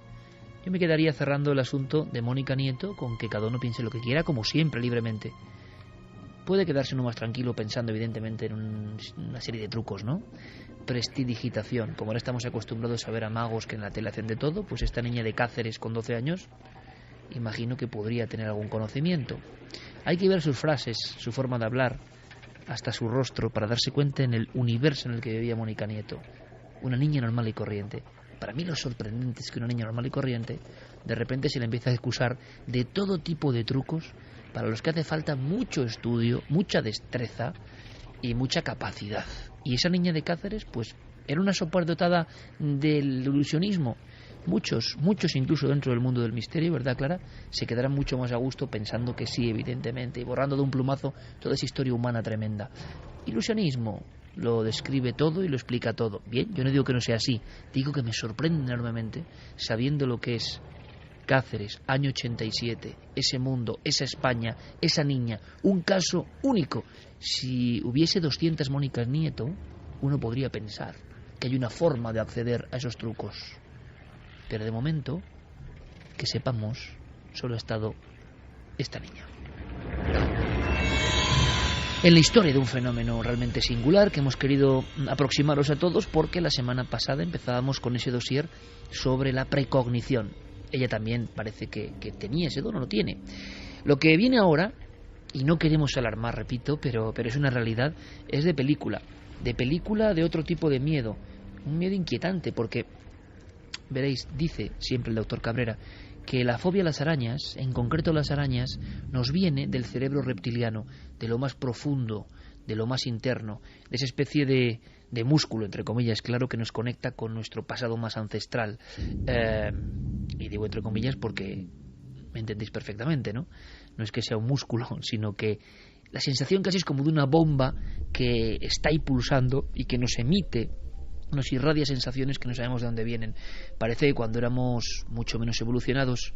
Yo me quedaría cerrando el asunto de Mónica Nieto con que cada uno piense lo que quiera, como siempre, libremente. Puede quedarse uno más tranquilo pensando, evidentemente, en una serie de trucos, ¿no? Prestidigitación. Como ahora estamos acostumbrados a ver a magos que en la tele hacen de todo, pues esta niña de Cáceres con 12 años, imagino que podría tener algún conocimiento. Hay que ver sus frases, su forma de hablar, hasta su rostro, para darse cuenta en el universo en el que vivía Mónica Nieto. Una niña normal y corriente. Para mí lo sorprendente es que una niña normal y corriente de repente se le empieza a excusar de todo tipo de trucos para los que hace falta mucho estudio, mucha destreza y mucha capacidad. Y esa niña de Cáceres, pues Era una superdotada del ilusionismo. Muchos incluso dentro del mundo del misterio, ¿verdad, Clara? Se quedarán mucho más a gusto pensando que sí, evidentemente, y borrando de un plumazo toda esa historia humana tremenda. Ilusionismo, lo describe todo y lo explica todo. Bien, yo no digo que no sea así, digo que me sorprende enormemente sabiendo lo que es Cáceres, año 87, ese mundo, esa España, esa niña, un caso único. Si hubiese 200 Mónicas Nieto, uno podría pensar que hay una forma de acceder a esos trucos. Pero de momento, que sepamos, solo ha estado esta niña. En la historia de un fenómeno realmente singular que hemos querido aproximaros a todos porque la semana pasada empezábamos con ese dossier sobre la precognición. Ella también parece que tenía ese don, o lo tiene. Lo que viene ahora, y no queremos alarmar, repito, pero es una realidad, es de película de otro tipo de miedo, un miedo inquietante, porque veréis, dice siempre el doctor Cabrera, que la fobia a las arañas, en concreto las arañas, nos viene del cerebro reptiliano, de lo más profundo, de lo más interno, de esa especie de músculo, entre comillas, claro, que nos conecta con nuestro pasado más ancestral. Y digo entre comillas porque me entendéis perfectamente, ¿no? No es que sea un músculo, sino que la sensación casi es como de una bomba que está ahí pulsando y que nos emite, nos irradia sensaciones que no sabemos de dónde vienen. Parece que cuando éramos mucho menos evolucionados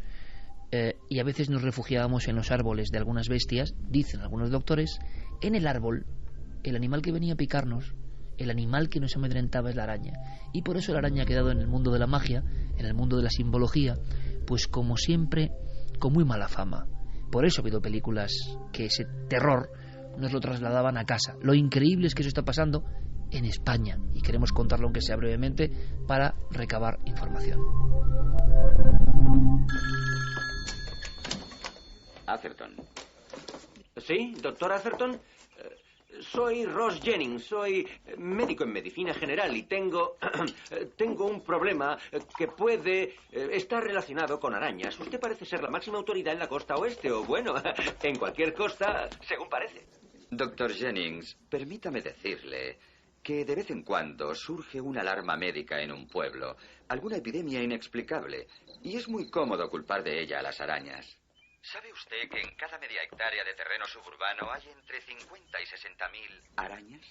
y a veces nos refugiábamos en los árboles de algunas bestias, dicen algunos doctores, en el árbol, el animal que venía a picarnos, el animal que nos amedrentaba es la araña. Y por eso la araña ha quedado en el mundo de la magia, en el mundo de la simbología, pues como siempre, con muy mala fama. Por eso ha habido películas que ese terror nos lo trasladaban a casa. Lo increíble es que eso está pasando en España y queremos contarlo aunque sea brevemente para recabar información. Atherton. ¿Sí, doctor Atherton? Soy Ross Jennings, soy médico en medicina general y tengo un problema que puede estar relacionado con arañas. Usted parece ser la máxima autoridad en la costa oeste, o bueno, en cualquier costa, según parece. Doctor Jennings, permítame decirle que de vez en cuando surge una alarma médica en un pueblo, alguna epidemia inexplicable, y es muy cómodo culpar de ella a las arañas. ¿Sabe usted que en cada media hectárea de terreno suburbano hay entre 50 y 60.000 arañas?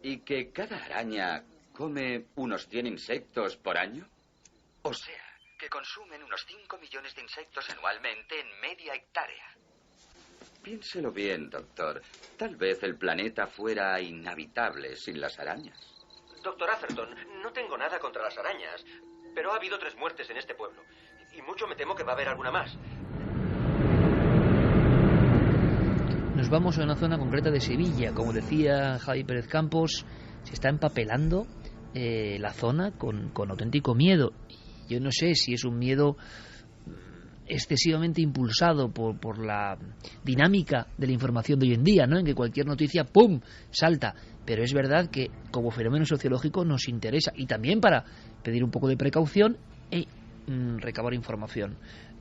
¿Y que cada araña come unos 100 insectos por año? O sea, que consumen unos 5 millones de insectos anualmente en media hectárea. Piénselo bien, doctor. Tal vez el planeta fuera inhabitable sin las arañas. Doctor Atherton, no tengo nada contra las arañas, pero ha habido 3 muertes en este pueblo, y mucho me temo que va a haber alguna más. Nos vamos a una zona concreta de Sevilla. Como decía Javi Pérez Campos, se está empapelando la zona con auténtico miedo. Yo no sé si es un miedo excesivamente impulsado por la dinámica de la información de hoy en día, ¿no? En que cualquier noticia, ¡pum!, salta. Pero es verdad que como fenómeno sociológico nos interesa, y también para pedir un poco de precaución y recabar información.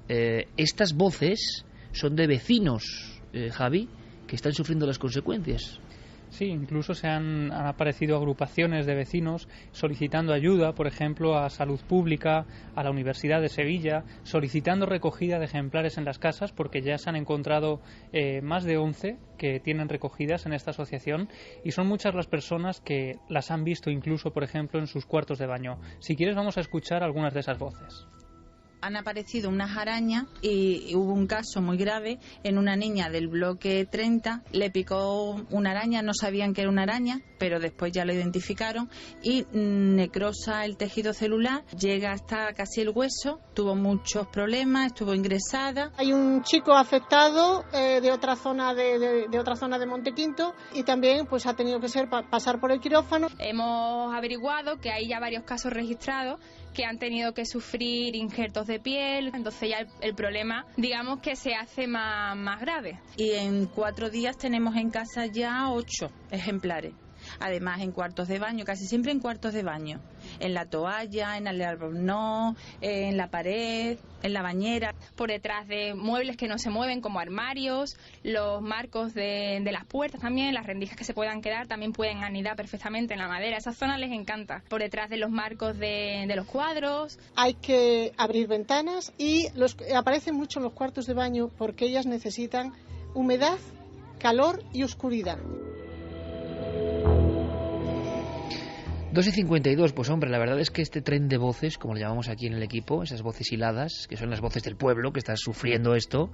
Estas voces son de vecinos, Javi, que están sufriendo las consecuencias. Sí, incluso han aparecido agrupaciones de vecinos solicitando ayuda, por ejemplo, a Salud Pública, a la Universidad de Sevilla, solicitando recogida de ejemplares en las casas, porque ya se han encontrado más de 11 que tienen recogidas en esta asociación, y son muchas las personas que las han visto incluso, por ejemplo, en sus cuartos de baño. Si quieres, vamos a escuchar algunas de esas voces. Han aparecido unas arañas y hubo un caso muy grave en una niña del bloque 30, le picó una araña, no sabían que era una araña, pero después ya lo identificaron y necrosa el tejido celular, llega hasta casi el hueso, tuvo muchos problemas, estuvo ingresada. Hay un chico afectado de otra zona de Montequinto y también pues ha tenido que pasar por el quirófano. Hemos averiguado que hay ya varios casos registrados que han tenido que sufrir injertos de piel, entonces ya el problema, digamos que se hace más grave. Y en 4 días tenemos en casa ya 8 ejemplares. además en cuartos de baño, casi siempre en cuartos de baño, en la toalla, en el albornoz, en la pared, en la bañera. Por detrás de muebles que no se mueven, como armarios, los marcos de las puertas también, las rendijas que se puedan quedar también pueden anidar perfectamente en la madera. Esa zona les encanta. Por detrás de los marcos de los cuadros. Hay que abrir ventanas y aparecen mucho en los cuartos de baño porque ellas necesitan humedad, calor y oscuridad. 2:52, pues hombre, la verdad es que este tren de voces, como lo llamamos aquí en el equipo, esas voces hiladas, que son las voces del pueblo que está sufriendo esto,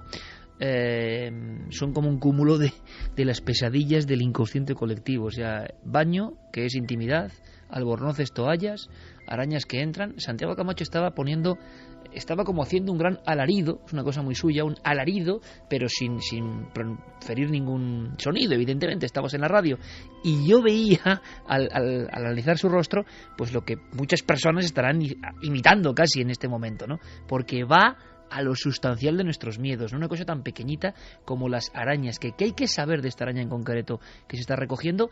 son como un cúmulo de las pesadillas del inconsciente colectivo. O sea, baño, que es intimidad, albornoces, toallas, arañas que entran. Santiago Camacho estaba como haciendo un gran alarido, es una cosa muy suya, un alarido, pero sin proferir ningún sonido, evidentemente, estamos en la radio, y yo veía, al analizar su rostro, pues lo que muchas personas estarán imitando casi en este momento, ¿no? Porque va a lo sustancial de nuestros miedos, ¿no? Una cosa tan pequeñita como las arañas, que hay que saber de esta araña en concreto que se está recogiendo,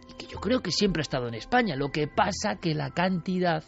y que yo creo que siempre ha estado en España. Lo que pasa que la cantidad,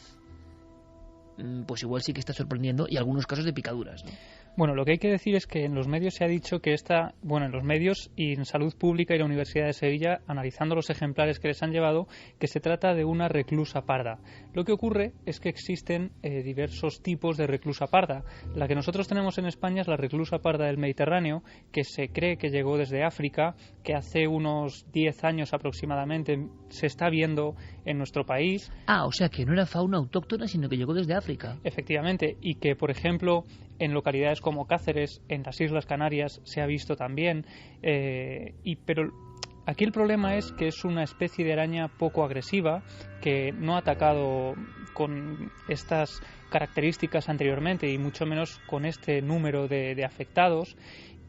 pues igual sí que está sorprendiendo, y algunos casos de picaduras, ¿no? Bueno, lo que hay que decir es que en los medios se ha dicho que en los medios y en Salud Pública y la Universidad de Sevilla, analizando los ejemplares que les han llevado, que se trata de una reclusa parda. Lo que ocurre es que existen diversos tipos de reclusa parda. La que nosotros tenemos en España es la reclusa parda del Mediterráneo, que se cree que llegó desde África, que hace unos 10 años aproximadamente se está viendo en nuestro país. O sea que no era fauna autóctona, sino que llegó desde África. Efectivamente, y que, por ejemplo, en localidades como Cáceres, en las Islas Canarias, se ha visto también. Pero aquí el problema es que es una especie de araña poco agresiva, que no ha atacado con estas características anteriormente, y mucho menos con este número de afectados,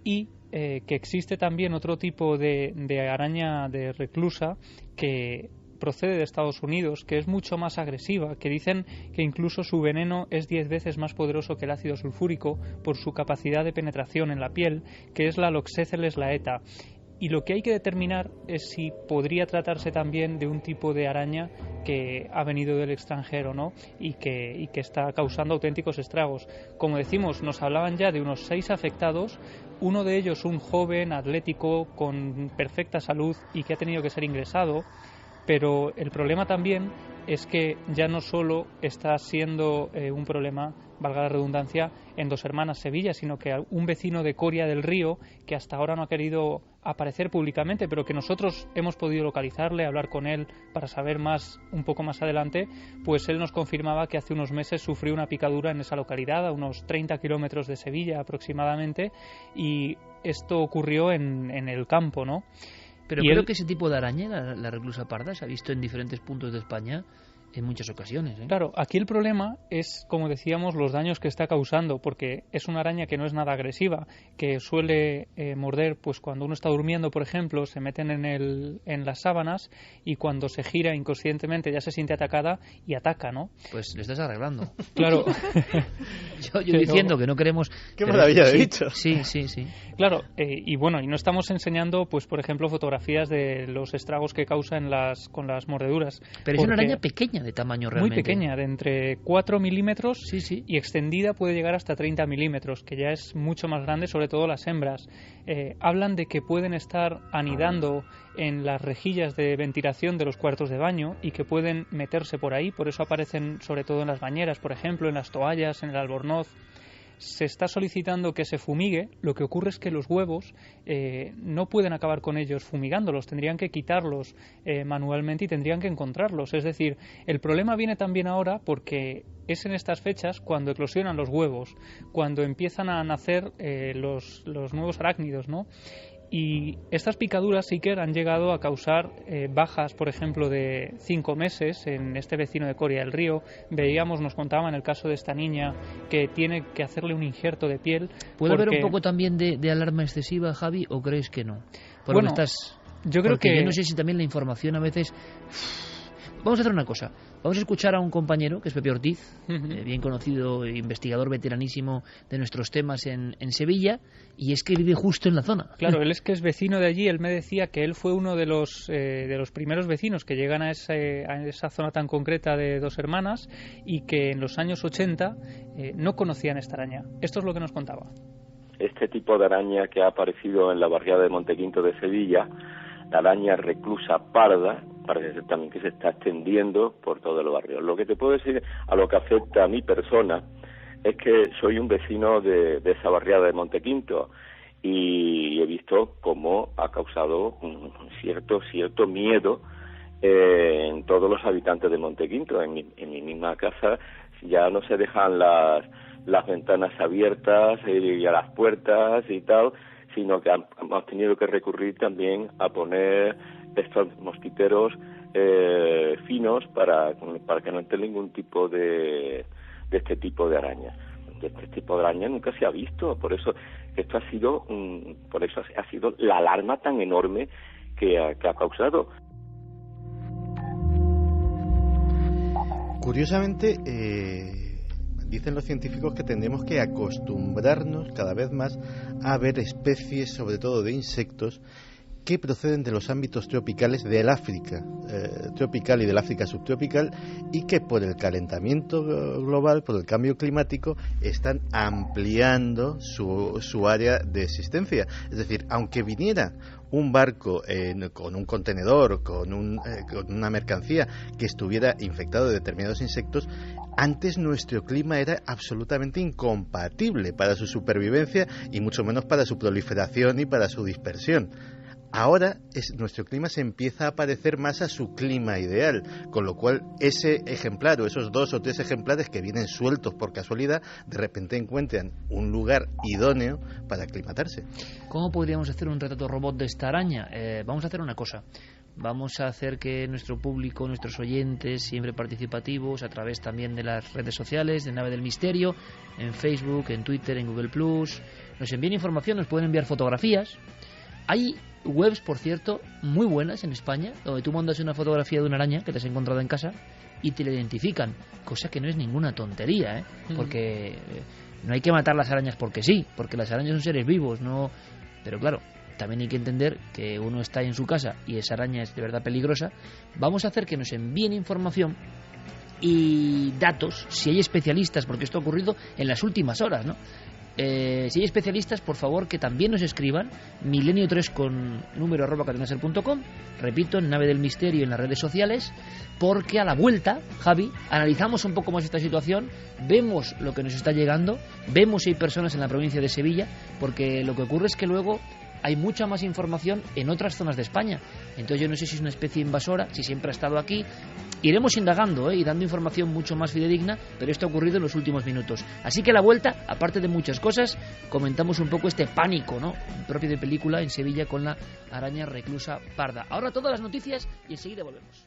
y que existe también otro tipo de araña de reclusa que procede de Estados Unidos, que es mucho más agresiva, que dicen que incluso su veneno es 10 veces más poderoso que el ácido sulfúrico por su capacidad de penetración en la piel, que es la Loxéceles laeta. Y lo que hay que determinar es si podría tratarse también de un tipo de araña que ha venido del extranjero, ¿no? y que está causando auténticos estragos. Como decimos, nos hablaban ya de unos 6 afectados, uno de ellos un joven atlético con perfecta salud y que ha tenido que ser ingresado. Pero el problema también es que ya no solo está siendo un problema, valga la redundancia, en Dos Hermanas, Sevilla, sino que un vecino de Coria del Río, que hasta ahora no ha querido aparecer públicamente, pero que nosotros hemos podido localizarle, hablar con él para saber más, un poco más adelante, pues él nos confirmaba que hace unos meses sufrió una picadura en esa localidad, a unos 30 kilómetros de Sevilla aproximadamente, y esto ocurrió en el campo, ¿no? Pero creo que ese tipo de araña, la reclusa parda, se ha visto en diferentes puntos de España en muchas ocasiones, ¿eh? Claro, aquí el problema es, como decíamos, los daños que está causando, porque es una araña que no es nada agresiva, que suele morder, pues cuando uno está durmiendo, por ejemplo, se meten en las sábanas, y cuando se gira inconscientemente ya se siente atacada y ataca, ¿no? Pues le estás arreglando. Claro. yo diciendo que no queremos... ¡Qué maravilla de dicho! Sí. Claro, y no estamos enseñando, pues por ejemplo, fotografías de los estragos que causa con las mordeduras. Pero es una araña pequeña, de tamaño realmente. Muy pequeña, de entre 4 milímetros y extendida puede llegar hasta 30 milímetros, que ya es mucho más grande, sobre todo las hembras. Hablan de que pueden estar anidando en las rejillas de ventilación de los cuartos de baño y que pueden meterse por ahí, por eso aparecen sobre todo en las bañeras, por ejemplo, en las toallas, en el albornoz. Se está solicitando que se fumigue. Lo que ocurre es que los huevos no pueden acabar con ellos fumigándolos, tendrían que quitarlos manualmente y tendrían que encontrarlos. Es decir, el problema viene también ahora porque es en estas fechas cuando eclosionan los huevos, cuando empiezan a nacer los nuevos arácnidos, ¿no? Y estas picaduras sí que han llegado a causar bajas, por ejemplo, de 5 meses en este vecino de Coria del Río. Veíamos, nos contaban el caso de esta niña que tiene que hacerle un injerto de piel. ¿Puede haber un poco también de alarma excesiva, Javi, o crees que no? Yo creo que... Yo no sé si también la información a veces... Vamos a hacer una cosa. Vamos a escuchar a un compañero, que es Pepe Ortiz, bien conocido, investigador veteranísimo de nuestros temas en Sevilla, y es que vive justo en la zona. Claro, él es que es vecino de allí. Él me decía que él fue uno de los primeros vecinos que llegan a esa zona tan concreta de Dos Hermanas, y que en los años 80 no conocían esta araña. Esto es lo que nos contaba. Este tipo de araña que ha aparecido en la barriada de Montequinto de Sevilla, la araña reclusa parda, parece también que se está extendiendo por todo el barrio. Lo que te puedo decir a lo que afecta a mi persona es que soy un vecino de esa barriada de Montequinto y he visto cómo ha causado un cierto miedo en todos los habitantes de Montequinto. En mi misma casa ya no se dejan las ventanas abiertas y a las puertas y tal, sino que hemos tenido que recurrir también a poner estos mosquiteros finos para que no entre ningún tipo de este tipo de araña. Este tipo de araña nunca se ha visto, por eso ha sido la alarma tan enorme que ha causado. Curiosamente, dicen los científicos que tendremos que acostumbrarnos cada vez más a ver especies, sobre todo de insectos, que proceden de los ámbitos tropicales del África tropical y del África subtropical, y que por el calentamiento global, por el cambio climático, están ampliando su área de existencia. Es decir, aunque viniera un barco con un contenedor, con una mercancía que estuviera infectado de determinados insectos, antes nuestro clima era absolutamente incompatible para su supervivencia y mucho menos para su proliferación y para su dispersión. Ahora nuestro clima se empieza a parecer más a su clima ideal, con lo cual ese ejemplar o esos 2 o 3 ejemplares que vienen sueltos por casualidad, de repente encuentran un lugar idóneo para aclimatarse. ¿Cómo podríamos hacer un retrato robot de esta araña? Vamos a hacer una cosa. Vamos a hacer que nuestro público, nuestros oyentes, siempre participativos, a través también de las redes sociales, de Nave del Misterio, en Facebook, en Twitter, en Google+, nos envíen información, nos pueden enviar fotografías. Hay webs, por cierto, muy buenas en España, donde tú mandas una fotografía de una araña que te has encontrado en casa y te la identifican, cosa que no es ninguna tontería, porque no hay que matar las arañas porque sí, porque las arañas son seres vivos, no. Pero claro, también hay que entender que uno está en su casa y esa araña es de verdad peligrosa. Vamos a hacer que nos envíen información y datos, si hay especialistas, porque esto ha ocurrido en las últimas horas, ¿no? Si hay especialistas, por favor, que también nos escriban, milenio3 con número @cadenaser.com, repito, en Nave del Misterio en las redes sociales, porque a la vuelta, Javi, analizamos un poco más esta situación, vemos lo que nos está llegando, vemos si hay personas en la provincia de Sevilla, porque lo que ocurre es que luego hay mucha más información en otras zonas de España. Entonces yo no sé si es una especie invasora, si siempre ha estado aquí. Iremos indagando y dando información mucho más fidedigna, pero esto ha ocurrido en los últimos minutos. Así que a la vuelta, aparte de muchas cosas, comentamos un poco este pánico, ¿no?, propio de película en Sevilla con la araña reclusa parda. Ahora todas las noticias y enseguida volvemos.